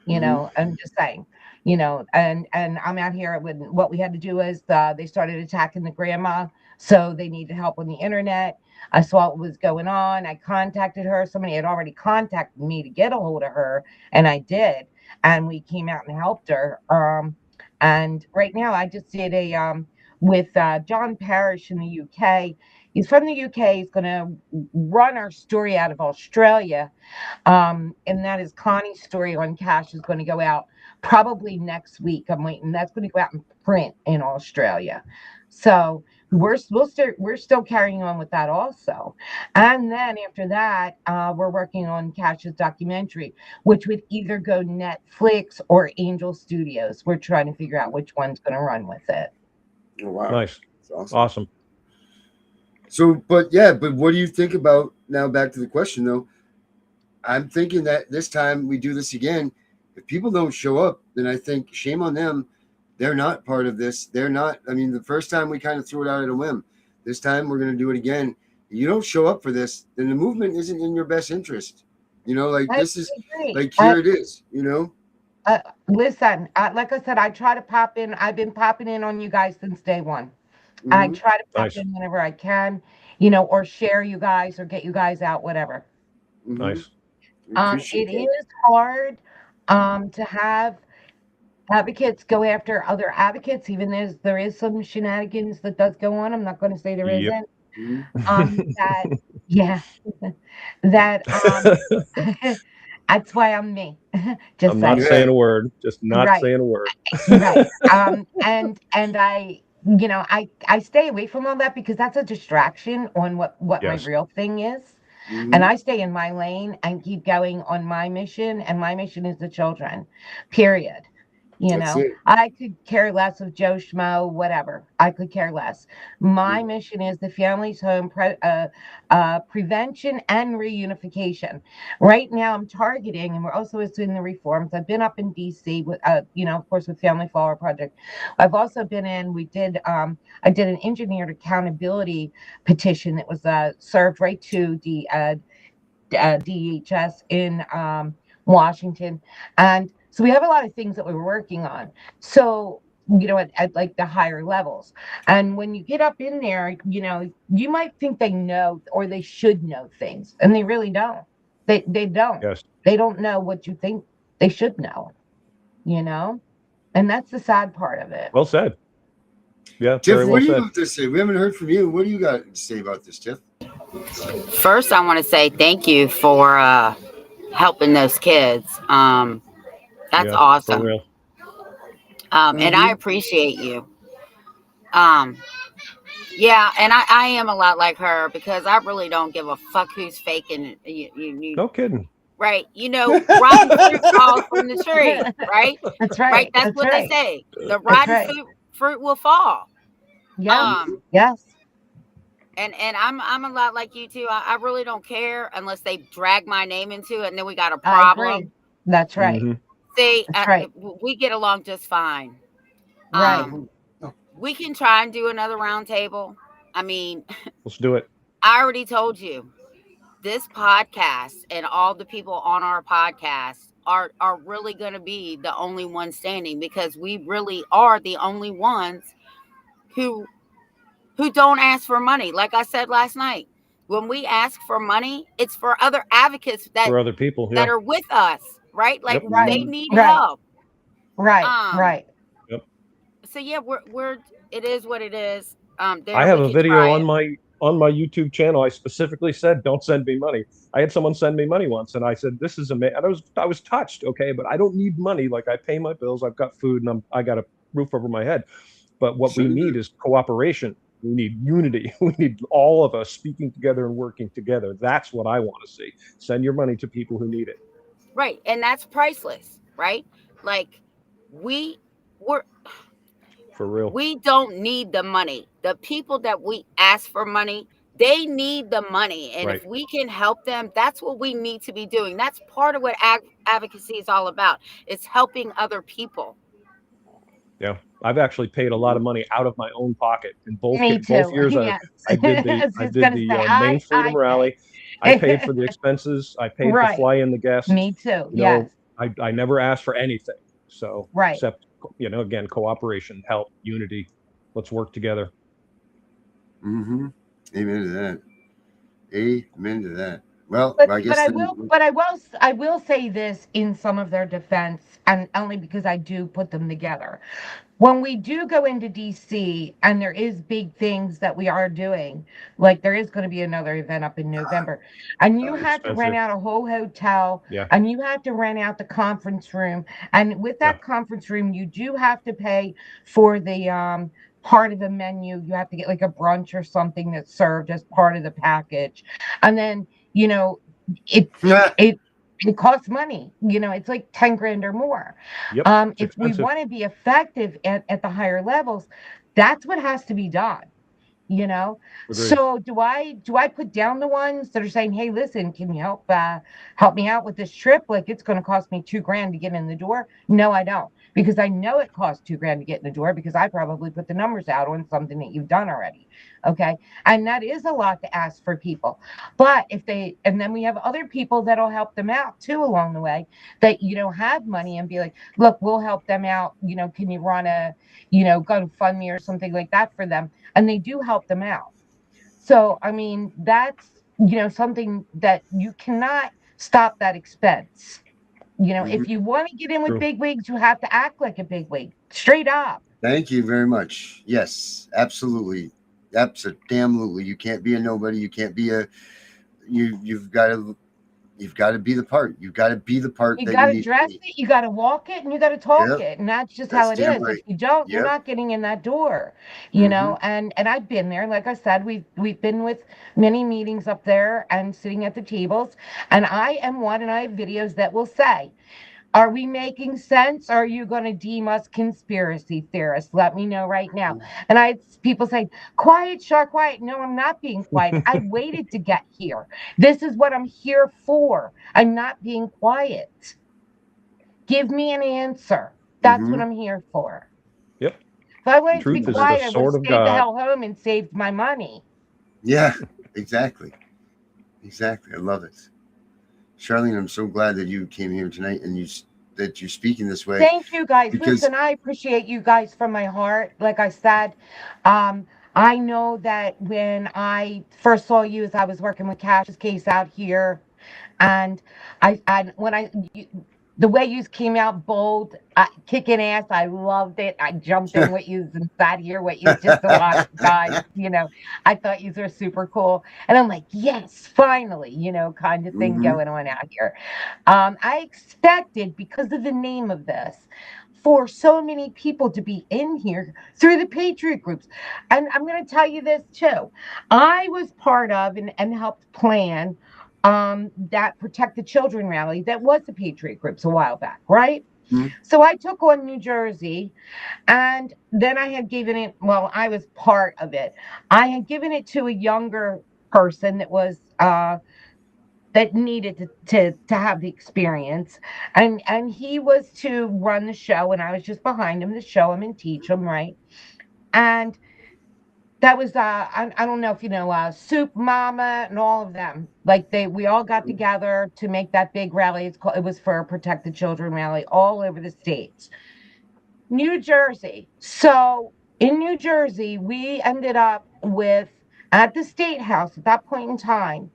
You know, I'm just saying, and I'm out here with what we had to do is they started attacking the grandma, so they needed help on the internet. I saw what was going on. I contacted her. Somebody had already contacted me to get a hold of her, and I did, and we came out and helped her. And right now I just did a with John Parrish in the UK. He's from the UK. He's going to run our story out of Australia. And that is Connie's story on Cash is going to go out probably next week. I'm waiting. That's going to go out in print in Australia. So we're still carrying on with that also. And then after that, we're working on Cash's documentary, which would either go Netflix or Angel Studios. We're trying to figure out which one's going to run with it. Oh, wow. Nice. That's Awesome. So, but what do you think about, now back to the question though, I'm thinking that this time we do this again, if people don't show up, then I think shame on them. They're not part of this. They're not. I mean, the first time we kind of threw it out at a whim. This time we're going to do it again. If you don't show up for this, then the movement isn't in your best interest. Like this is like, here it is, Listen, like I said, I try to pop in. I've been popping in on you guys since day one. I try to pop in whenever I can, or share you guys or get you guys out, whatever. Nice. It is hard to have advocates go after other advocates, even there is some shenanigans that does go on. I'm not going to say there isn't. That's why I'm me. I'm not saying a word. Just not saying a word. Right. And I, I stay away from all that because that's a distraction on what my real thing is. And I stay in my lane and keep going on my mission, and my mission is the children, period. I could care less of Joe Schmo, whatever. I could care less. My mission is the family's home prevention and reunification. Right now, I'm targeting, and we're also doing the reforms. I've been up in DC with, of course, with Family FOIA Project. I've also been in. I did an engineered accountability petition that was served right to the DHS in Washington, and so we have a lot of things that we're working on. So, at like the higher levels. And when you get up in there, you might think they know or they should know things, and they really don't. They don't. Yes. They don't know what you think they should know, and that's the sad part of it. Well said. Yeah. Tiff, what do you have to say? We haven't heard from you. What do you got to say about this, Tiff? First, I want to say thank you for helping those kids. That's awesome. For real. And I appreciate you. Yeah, and I am a lot like her because I really don't give a fuck who's faking. No kidding. Right. Rotten fruit falls from the tree, right? That's right. Right. That's what they say. The rotten fruit will fall. Yeah. Yes. And I'm a lot like you too. I really don't care unless they drag my name into it, and then we got a problem. That's right. See, we get along just fine. Right. We can try and do another round table. I mean, let's do it. I already told you, this podcast and all the people on our podcast are really going to be the only ones standing, because we really are the only ones who don't ask for money. Like I said last night, when we ask for money, it's for other advocates for other people that are with us. Right? Like they need right. help. Right. Right. Yep. So yeah, we're it is what it is. I have a video on my YouTube channel. I specifically said, don't send me money. I had someone send me money once, and I said, this is amazing. And I was touched. Okay. But I don't need money. Like, I pay my bills. I've got food, and I got a roof over my head. But what we need is cooperation. We need unity. We need all of us speaking together and working together. That's what I want to see. Send your money to people who need it. Right. And that's priceless, right? Like we're for real. We don't need the money. The people that we ask for money, they need the money. And if we can help them, that's what we need to be doing. That's part of what advocacy is all about. It's helping other people. Yeah. I've actually paid a lot of money out of my own pocket in both years. Yes. I did the Main Freedom Rally. I paid for the expenses. I paid to fly in the guests. Me too. Yes. I never asked for anything. So, Right. except, again, cooperation, help, unity. Let's work together. Mm-hmm. Amen to that. Amen to that. Well, But I guess I will say this in some of their defense, and only because I do put them together. When we do go into DC and there is big things that we are doing, like there is going to be another event up in November, and you have to rent out a whole hotel, and you have to rent out the conference room, and with that conference room, you do have to pay for the part of the menu. You have to get like a brunch or something that's served as part of the package, and then it costs money. It's like 10 grand or more. If we want to be effective at the higher levels, that's what has to be done. So do I put down the ones that are saying, hey, listen, can you help me out with this trip? Like, it's going to cost me 2 grand to get in the door. No, I don't, because I know it costs 2 grand to get in the door, because I probably put the numbers out on something that you've done already. Okay. And that is a lot to ask for people. But and then we have other people that'll help them out too along the way, that, have money and be like, look, we'll help them out. Can you run a, GoFundMe or something like that for them? And they do help them out. So, I mean, that's, something that you cannot stop that expense. If you want to get in with big wigs, you have to act like a big wig, straight up. Thank you very much. Yes, absolutely. Absolutely. You can't be a nobody. You can't be you've got to be the part. You've got to be the part. You got to dress it, you got to walk it, and you got to talk it. And that's just how it is. Right. If you don't, you're not getting in that door, know, and I've been there. Like I said, we've been with many meetings up there and sitting at the tables. And I am one, and I have videos that will say, are we making sense? Or are you going to deem us conspiracy theorists? Let me know right now. And people say, quiet, Shark, quiet. No, I'm not being quiet. I waited to get here. This is what I'm here for. I'm not being quiet. Give me an answer. That's what I'm here for. Yep. If I wanted to be quiet, I would have stayed the hell home and saved my money. Yeah, exactly. Exactly. I love it. Charlene, I'm so glad that you came here tonight and that you're speaking this way. Thank you, guys. Listen, I appreciate you guys from my heart. Like I said, I know that when I first saw you, as I was working with Cash's case out here, and the way you came out bold, kicking ass, I loved it. I jumped in with you and sat here with you just to watch guys. I thought you were super cool. And I'm like, yes, finally, kind of thing going on out here. I expected, because of the name of this, for so many people to be in here through the Patriot groups. And I'm going to tell you this too. I was part of and helped plan that Protect the Children rally that was the Patriot groups a while back, right? So I took on New Jersey, and then I had given it, I was part of it. I had given it to a younger person that was that needed to have the experience, and he was to run the show, and I was just behind him to show him and teach him, right? And that was I don't know if you know Soup Mama and all of them. Like we all got together to make that big rally. It was for a Protect the Children rally all over the states. New Jersey. So in New Jersey, we ended up with, at the State House at that point in time,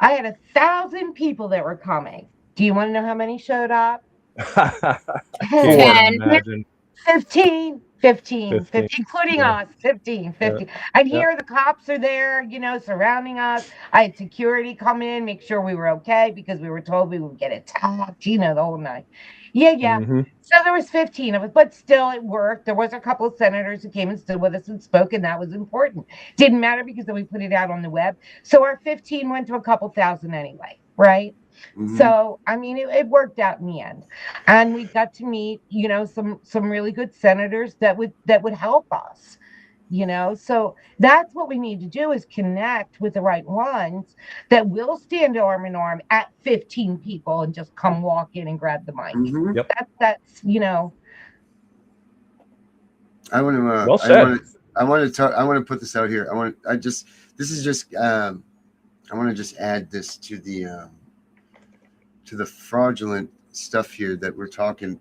I had 1,000 people that were coming. Do you want to know how many showed up? 10. 15, including us, 15. And here the cops are there, surrounding us. I had security come in, make sure we were okay, because we were told we would get attacked, the whole night. Yeah. So there was 15 of us, but still it worked. There was a couple of senators who came and stood with us and spoke, and that was important. Didn't matter, because then we put it out on the web. So our 15 went to a couple thousand anyway, right? So, I mean, it worked out in the end, and we got to meet, some really good senators that would help us, so that's what we need to do, is connect with the right ones that will stand arm in arm at 15 people and just come walk in and grab the mic. Yep. That's I want to well said. I want to put this out here. I want to just add this to the fraudulent stuff here that we're talking,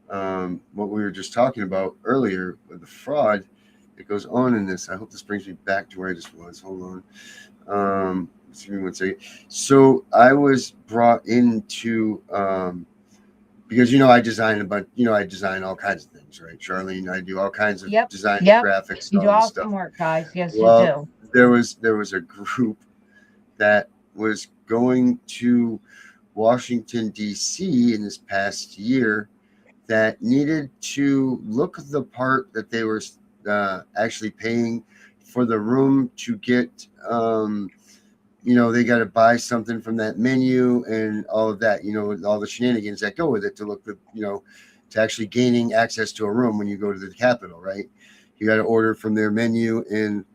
what we were just talking about earlier with the fraud that goes on in this. I hope this brings me back to where I just was. Hold on. Give me 1 second. So I was brought into, because, I design a bunch, I design all kinds of things, right, Charlene? I do all kinds of design graphics. You and do all this awesome stuff. work, guys. Yes, Well, you do. There was a group that was going to Washington, D.C. in this past year that needed to look the part that they were actually paying for the room to get, they got to buy something from that menu and all of that, all the shenanigans that go with it to look the, to actually gaining access to a room when you go to the Capitol, right? You got to order from their menu and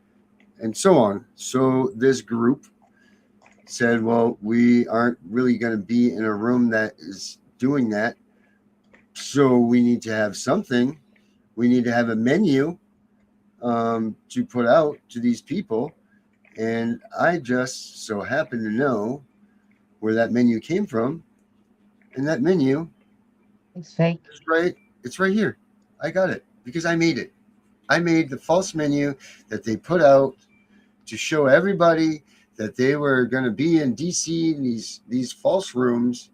so on. So this group said, well, we aren't really going to be in a room that is doing that. So we need to have something. We need to have a menu to put out to these people. And I just so happen to know where that menu came from. And that menu, it's fake. It's right here. I got it because I made it. I made the false menu that they put out to show everybody that they were going to be in DC in these false rooms.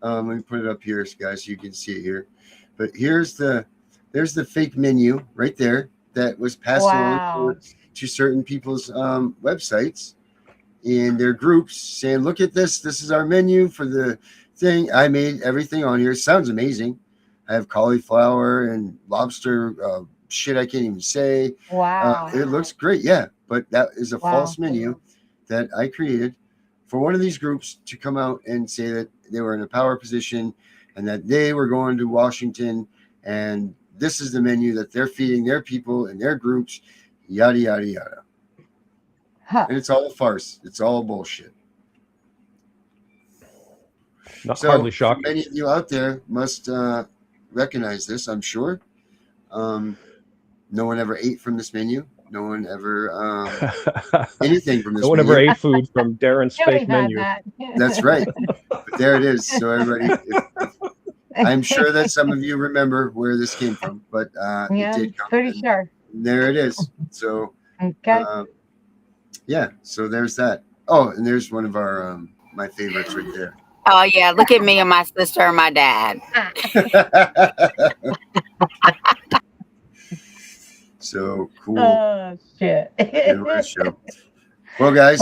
Let me put it up here, guys, so you can see it here. But there's the fake menu right there that was passed along to certain people's websites and their groups saying, look at this. This is our menu for the thing. I made everything on here. It sounds amazing. I have cauliflower and lobster shit I can't even say. Wow. It looks great. Yeah. But that is a false menu that I created for one of these groups to come out and say that they were in a power position and that they were going to Washington and this is the menu that they're feeding their people and their groups, yada, yada, yada. Huh. And it's all a farce. It's all bullshit. Not hardly shocking. Many of you out there must recognize this, I'm sure. No one ever ate from this menu. No one ever anything from this menu. No one ever ate food from Darren's fake menu. That's right. But there it is. So everybody, I'm sure that some of you remember where this came from, but it did come. Pretty sure. There it is. So okay. So there's that. Oh, and there's one of our my favorites right there. Oh yeah, look at me and my sister and my dad. So cool. Oh shit. Well, guys,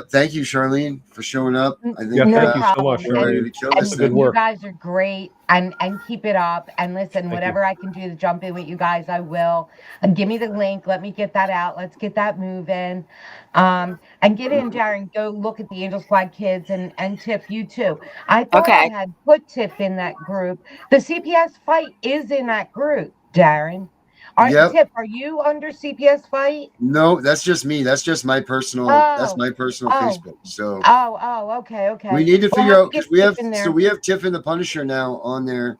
thank you, Charlene, for showing up. I think thank you so much, Charlene. Good work. You guys are great, and keep it up. And listen, whatever I can do to jump in with you guys, I will. And give me the link. Let me get that out. Let's get that moving. And get in, Darren. Go look at the Angel Squad kids and Tiff, you too. I thought I had put Tiff in that group. The CPS fight is in that group, Darren. Tiff, are you under CPS fight? No, that's just me. That's just my personal. That's my personal Facebook. So. Okay. We need to figure out because we have Tiff and the Punisher now on there.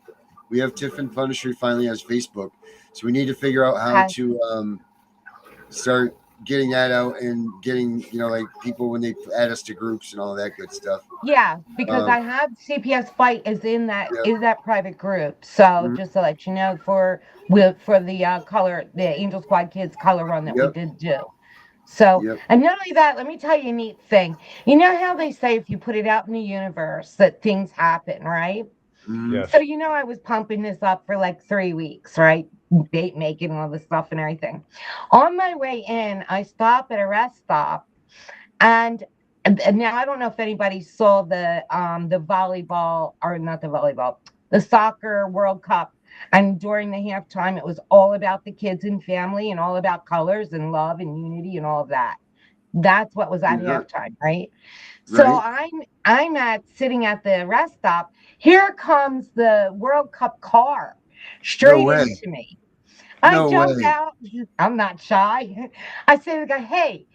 We have Tiff and Punisher finally has Facebook, so we need to figure out how to start getting that out and getting like people when they add us to groups and all that good stuff. Yeah, because I have CPS fight is in that is that private group. So just to let you know for the Angel Squad kids color run that we did do. So and not only that, let me tell you a neat thing. You know how they say if you put it out in the universe that things happen, right? Yes. So I was pumping this up for like 3 weeks, right? Bait making all this stuff and everything. On my way in, I stop at a rest stop, and now I don't know if anybody saw the volleyball or not the volleyball, the soccer World Cup. And during the halftime, it was all about the kids and family and all about colors and love and unity and all of that. That's what was at halftime, right? So I'm sitting at the rest stop. Here comes the World Cup car straight into me. I jumped out. I'm not shy. I say to the guy, hey,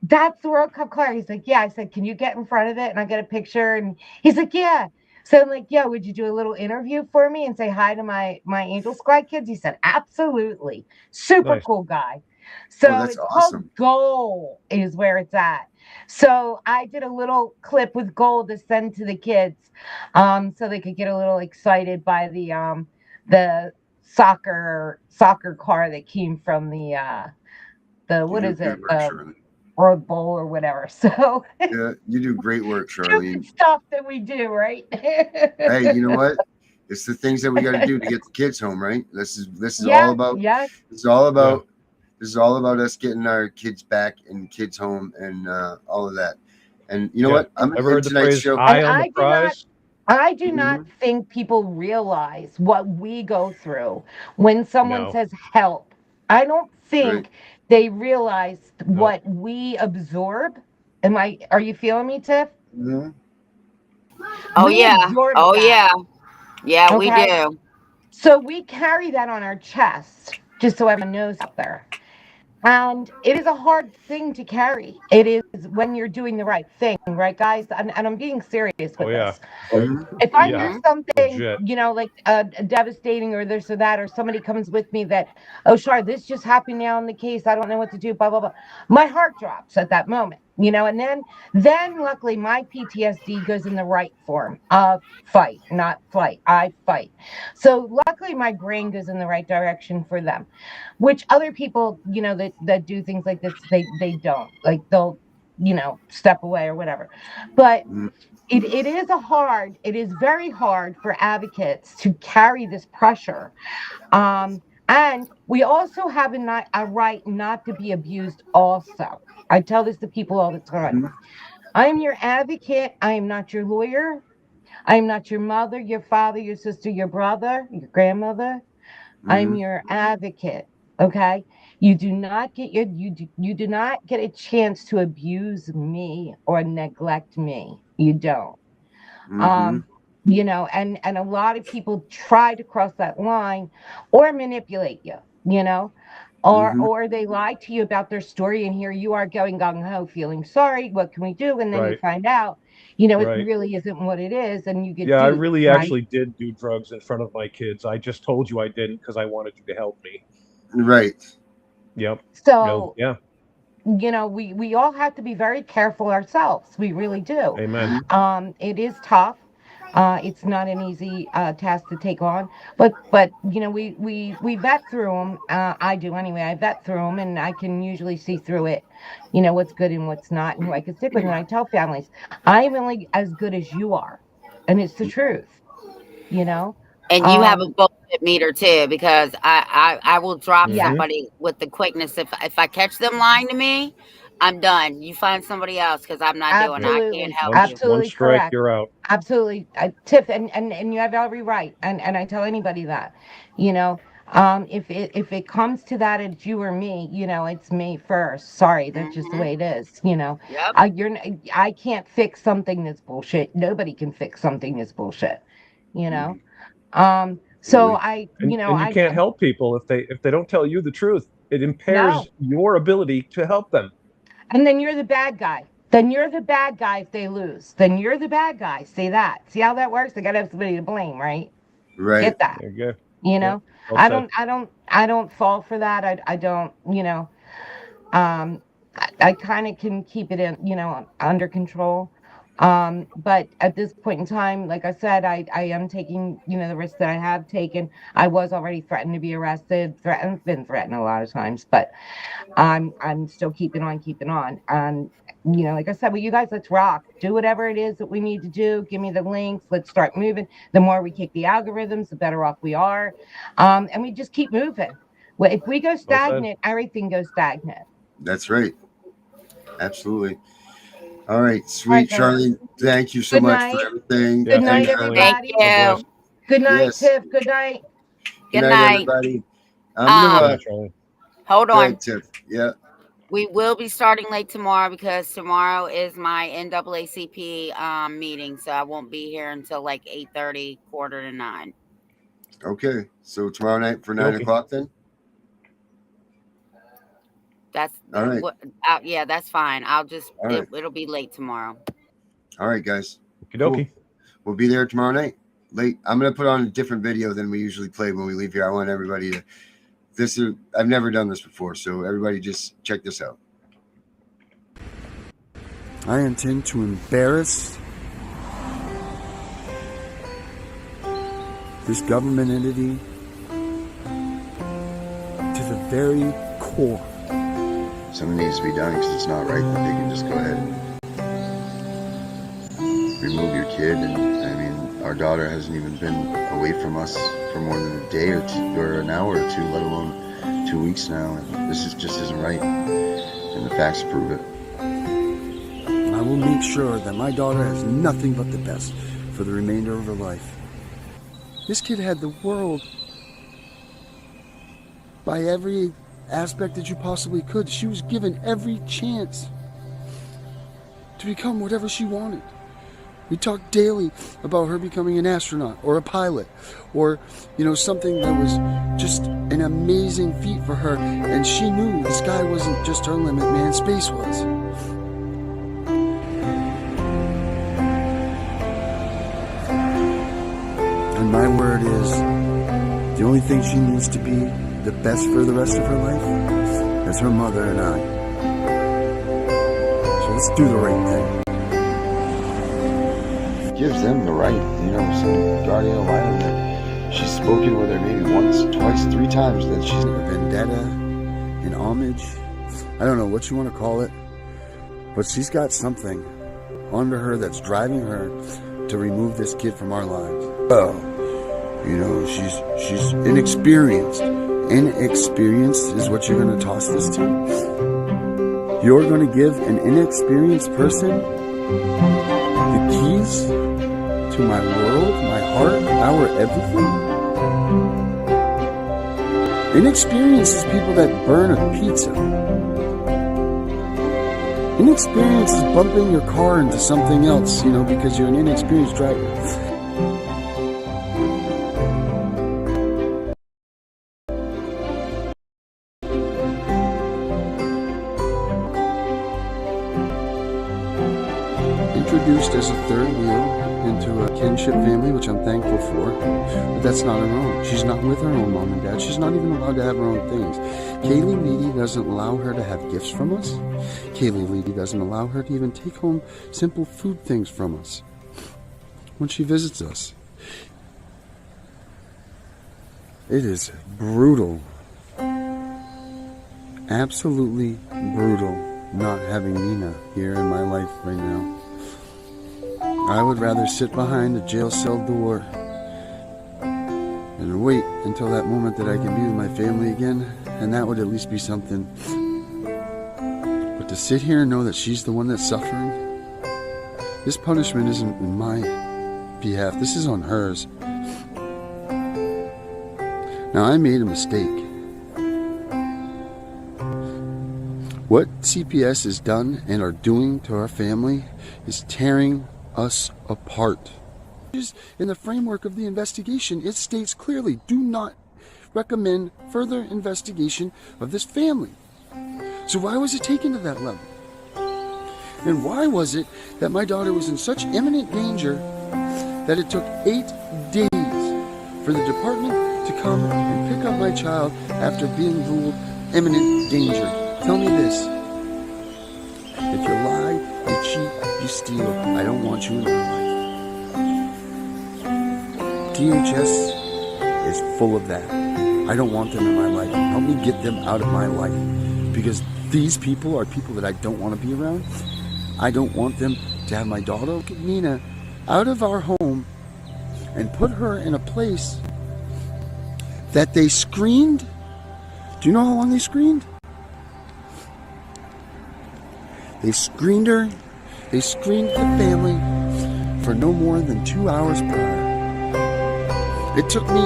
that's the World Cup car. He's like, yeah. I said, can you get in front of it? And I get a picture. And he's like, yeah. So I'm like, yeah, would you do a little interview for me and say hi to my Angel Squad kids? He said, absolutely. Super cool guy. So it's called Goal is where it's at. So I did a little clip with gold to send to the kids, so they could get a little excited by the soccer car that came from the what is it? World Bowl or whatever. So yeah, you do great work, Charlene. stupid stuff that we do, right? Hey, you know what? It's the things that we got to do to get the kids home, right? This is Yeah, all about. yes. This is all about. This is all about us getting our kids back and kids home and all of that. And you know what? I'm ever heard the tonight's phrase show. "eye on the prize"? I do not think people realize what we go through when someone No. says help. I don't think Right. they realize what we absorb. Are you feeling me, Tiff? Mhm. Oh We yeah. absorb Oh that, yeah. Yeah, we okay? do. So we carry that on our chest, just so everyone knows out there. And it is a hard thing to carry. It is when you're doing the right thing, right, guys? And I'm being serious with Oh yeah. this. If I Yeah. hear something, Legit. you know, like devastating or this or that, or somebody comes with me that, oh, Char, this just happened now in the case. I don't know what to do, blah, blah, blah. My heart drops at that moment, you know, and then luckily my PTSD goes in the right form of fight, not flight. I fight. So luckily my brain goes in the right direction for them, which other people, you know, that do things like this, they don't. Like they'll, you know, step away or whatever. But it is very hard for advocates to carry this pressure. And we also have a right not to be abused also. I tell this to people all the time. I am your advocate. I am not your lawyer. I am not your mother, your father, your sister, your brother, your grandmother. I'm your advocate. Okay. You do not get you do not get a chance to abuse me or neglect me. You don't. You know, and a lot of people try to cross that line or manipulate you, you know, or they lie to you about their story, and here you are going gung ho, feeling sorry. What can we do? And then you find out, you know, it really isn't what it is, and you get Yeah, I duped, really right? actually did do drugs in front of my kids. I just told you I didn't because I wanted you to help me. Right. Yep. So yeah. You know, we all have to be very careful ourselves. We really do. Amen. It is tough. It's not an easy task to take on, but you know, we vet through them. I do anyway. I vet through them, and I can usually see through it, you know, what's good and what's not, and who I can stick with. And I tell families, I am only as good as you are, and it's the truth, you know. And you have a bullshit meter too, because I will drop Yeah. somebody with the quickness. If I catch them lying to me, I'm done. You find somebody else because I'm not doing it. I can't Absolutely, help you. One absolutely strike, correct. you're out. Absolutely, Tiff, and you have every right, and I tell anybody that, you know, if it comes to that, it's you or me, you know, it's me first. Sorry, that's just the way it is, you know. Yep. I can't fix something that's bullshit. Nobody can fix something that's bullshit, you know. So And you can't help people if they don't tell you the truth. It impairs No. your ability to help them. And then you're the bad guy. Then you're the bad guy if they lose. Then you're the bad guy. See that? See how that works? They gotta have somebody to blame, right? Right. Get that? There you go. You know, Well said. I don't fall for that. I don't, you know, I kind of can keep it in, you know, under control. But at this point in time, like I said, I am taking, you know, the risk that I have taken. I was already threatened to be arrested, been threatened a lot of times, but I'm still keeping on. And you know, like I said, well, you guys, let's rock. Do whatever it is that we need to do. Give me the links. Let's start moving. The more we kick the algorithms, the better off we are. And we just keep moving. Well, if we go stagnant, everything goes stagnant. That's right. Absolutely. All right, sweet Charlie. Thank you so Good much night. for everything. Good night, Thanks, everybody. Thank you. Good night, Yes. Tiff. Good night. Good night, night. everybody. I'm gonna hold go on. ahead, Tiff. Yeah. We will be starting late tomorrow because tomorrow is my NAACP meeting, so I won't be here until like 8:30, 8:45. Okay, so tomorrow night for 9 o'clock then. That's all right. Yeah, that's fine. I'll just Right. It'll be late tomorrow. All right, guys. Cool. We'll be there tomorrow night. Late. I'm gonna put on a different video than we usually play when we leave here. I want everybody to. I've never done this before, so everybody just check this out. I intend to embarrass this government entity to the very core. Something needs to be done because it's not right that they can just go ahead and remove your kid. And I mean, our daughter hasn't even been away from us for more than a day or two, or an hour or two, let alone 2 weeks now. And this just isn't right. And the facts prove it. I will make sure that my daughter has nothing but the best for the remainder of her life. This kid had the world by every aspect that you possibly could. She was given every chance to become whatever she wanted. We talked daily about her becoming an astronaut or a pilot or, something that was just an amazing feat for her. And she knew the sky wasn't just her limit, man, space was. And my word is, the only thing she needs to be the best for the rest of her life is her mother and I. So let's do the right thing. It gives them the right, some guardian ad litem that she's spoken with her maybe once, twice, 3 times that she's a vendetta, an homage. I don't know what you want to call it, but she's got something under her that's driving her to remove this kid from our lives. Oh. She's inexperienced. Inexperienced is what you're going to toss this to? You're going to give an inexperienced person the keys to my world, my heart, our everything? Inexperienced is people that burn a pizza. Inexperienced is bumping your car into something else, because you're an inexperienced driver. Introduced as a third wheel into a kinship family, which I'm thankful for, but that's not her own. She's not with her own mom and dad. She's not even allowed to have her own things. Kaylee Leedy doesn't allow her to have gifts from us. Kaylee Leedy doesn't allow her to even take home simple food things from us when she visits us. It is brutal, absolutely brutal, not having Nina here in my life right now. I would rather sit behind a jail cell door and wait until that moment that I can be with my family again, and that would at least be something. But to sit here and know that she's the one that's suffering, this punishment isn't in my behalf, this is on hers. Now, I made a mistake. What CPS has done and are doing to our family is tearing us apart. In the framework of the investigation, it states clearly, do not recommend further investigation of this family. So why was it taken to that level? And why was it that my daughter was in such imminent danger that it took 8 days for the department to come and pick up my child after being ruled imminent danger? Tell me this. If you lie, you cheat, you steal, I don't want you in my life. DHS is full of that. I don't want them in my life. Help me get them out of my life. Because these people are people that I don't want to be around. I don't want them to have my daughter, Nina, out of our home and put her in a place that they screened. Do you know how long they screened? They screened her. They screened the family for no more than 2 hours prior. It took me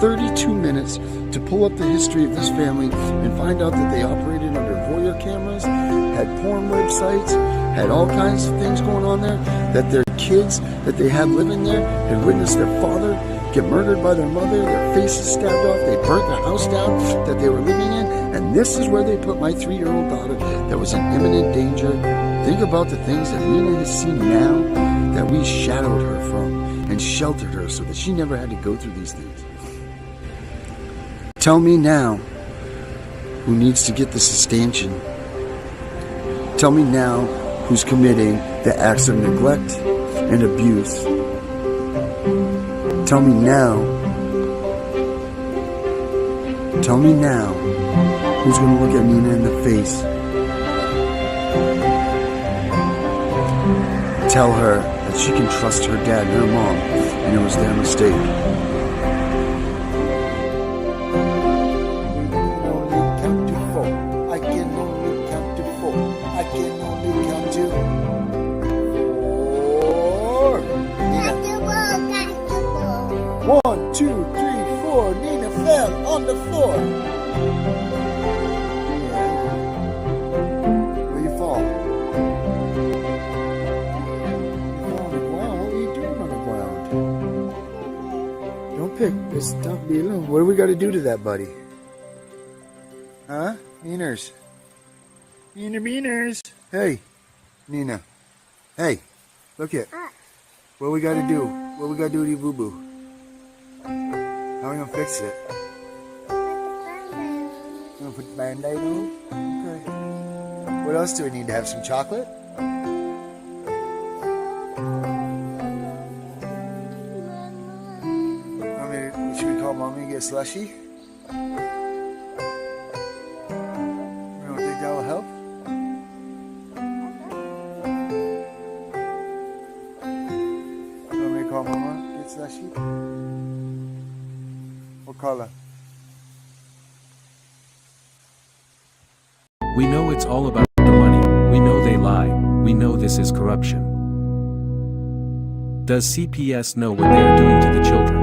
32 minutes to pull up the history of this family and find out that they operated under FOIA cameras, had porn websites, had all kinds of things going on there, that their kids that they had living there had witnessed their father get murdered by their mother, their faces stabbed off, they burnt the house down that they were living in, and this is where they put my 3-year-old daughter that was in imminent danger. Think about the things that Nina has seen now that we shadowed her from and sheltered her so that she never had to go through these things. Tell me now who needs to get the sustantion. Tell me now who's committing the acts of neglect and abuse. Tell me now who's going to look at Nina in the face. Tell her that she can trust her dad and her mom, and it was their mistake. I can only count to four. I can only count to four. Nina. 1, 2, 3, 4. Nina fell on the floor. Where you fall? You fall on the ground. What are you doing on the ground? Don't pick. Just don't be alone. What do we got to do to that, buddy? Huh? Beaners. Beaners. Hey, Nina. Hey, look it. What we got to do? What we got to do to your boo-boo? How are we going to fix it? You want to put the Band-Aid on? Okay. What else do we need to have? Some chocolate? Should we call Mommy and get slushy? You don't think that will help? You want me to call Mama? Get slushy? Or Carla? We know it's all about the money. We know they lie. We know this is corruption. Does CPS know what they are doing to the children?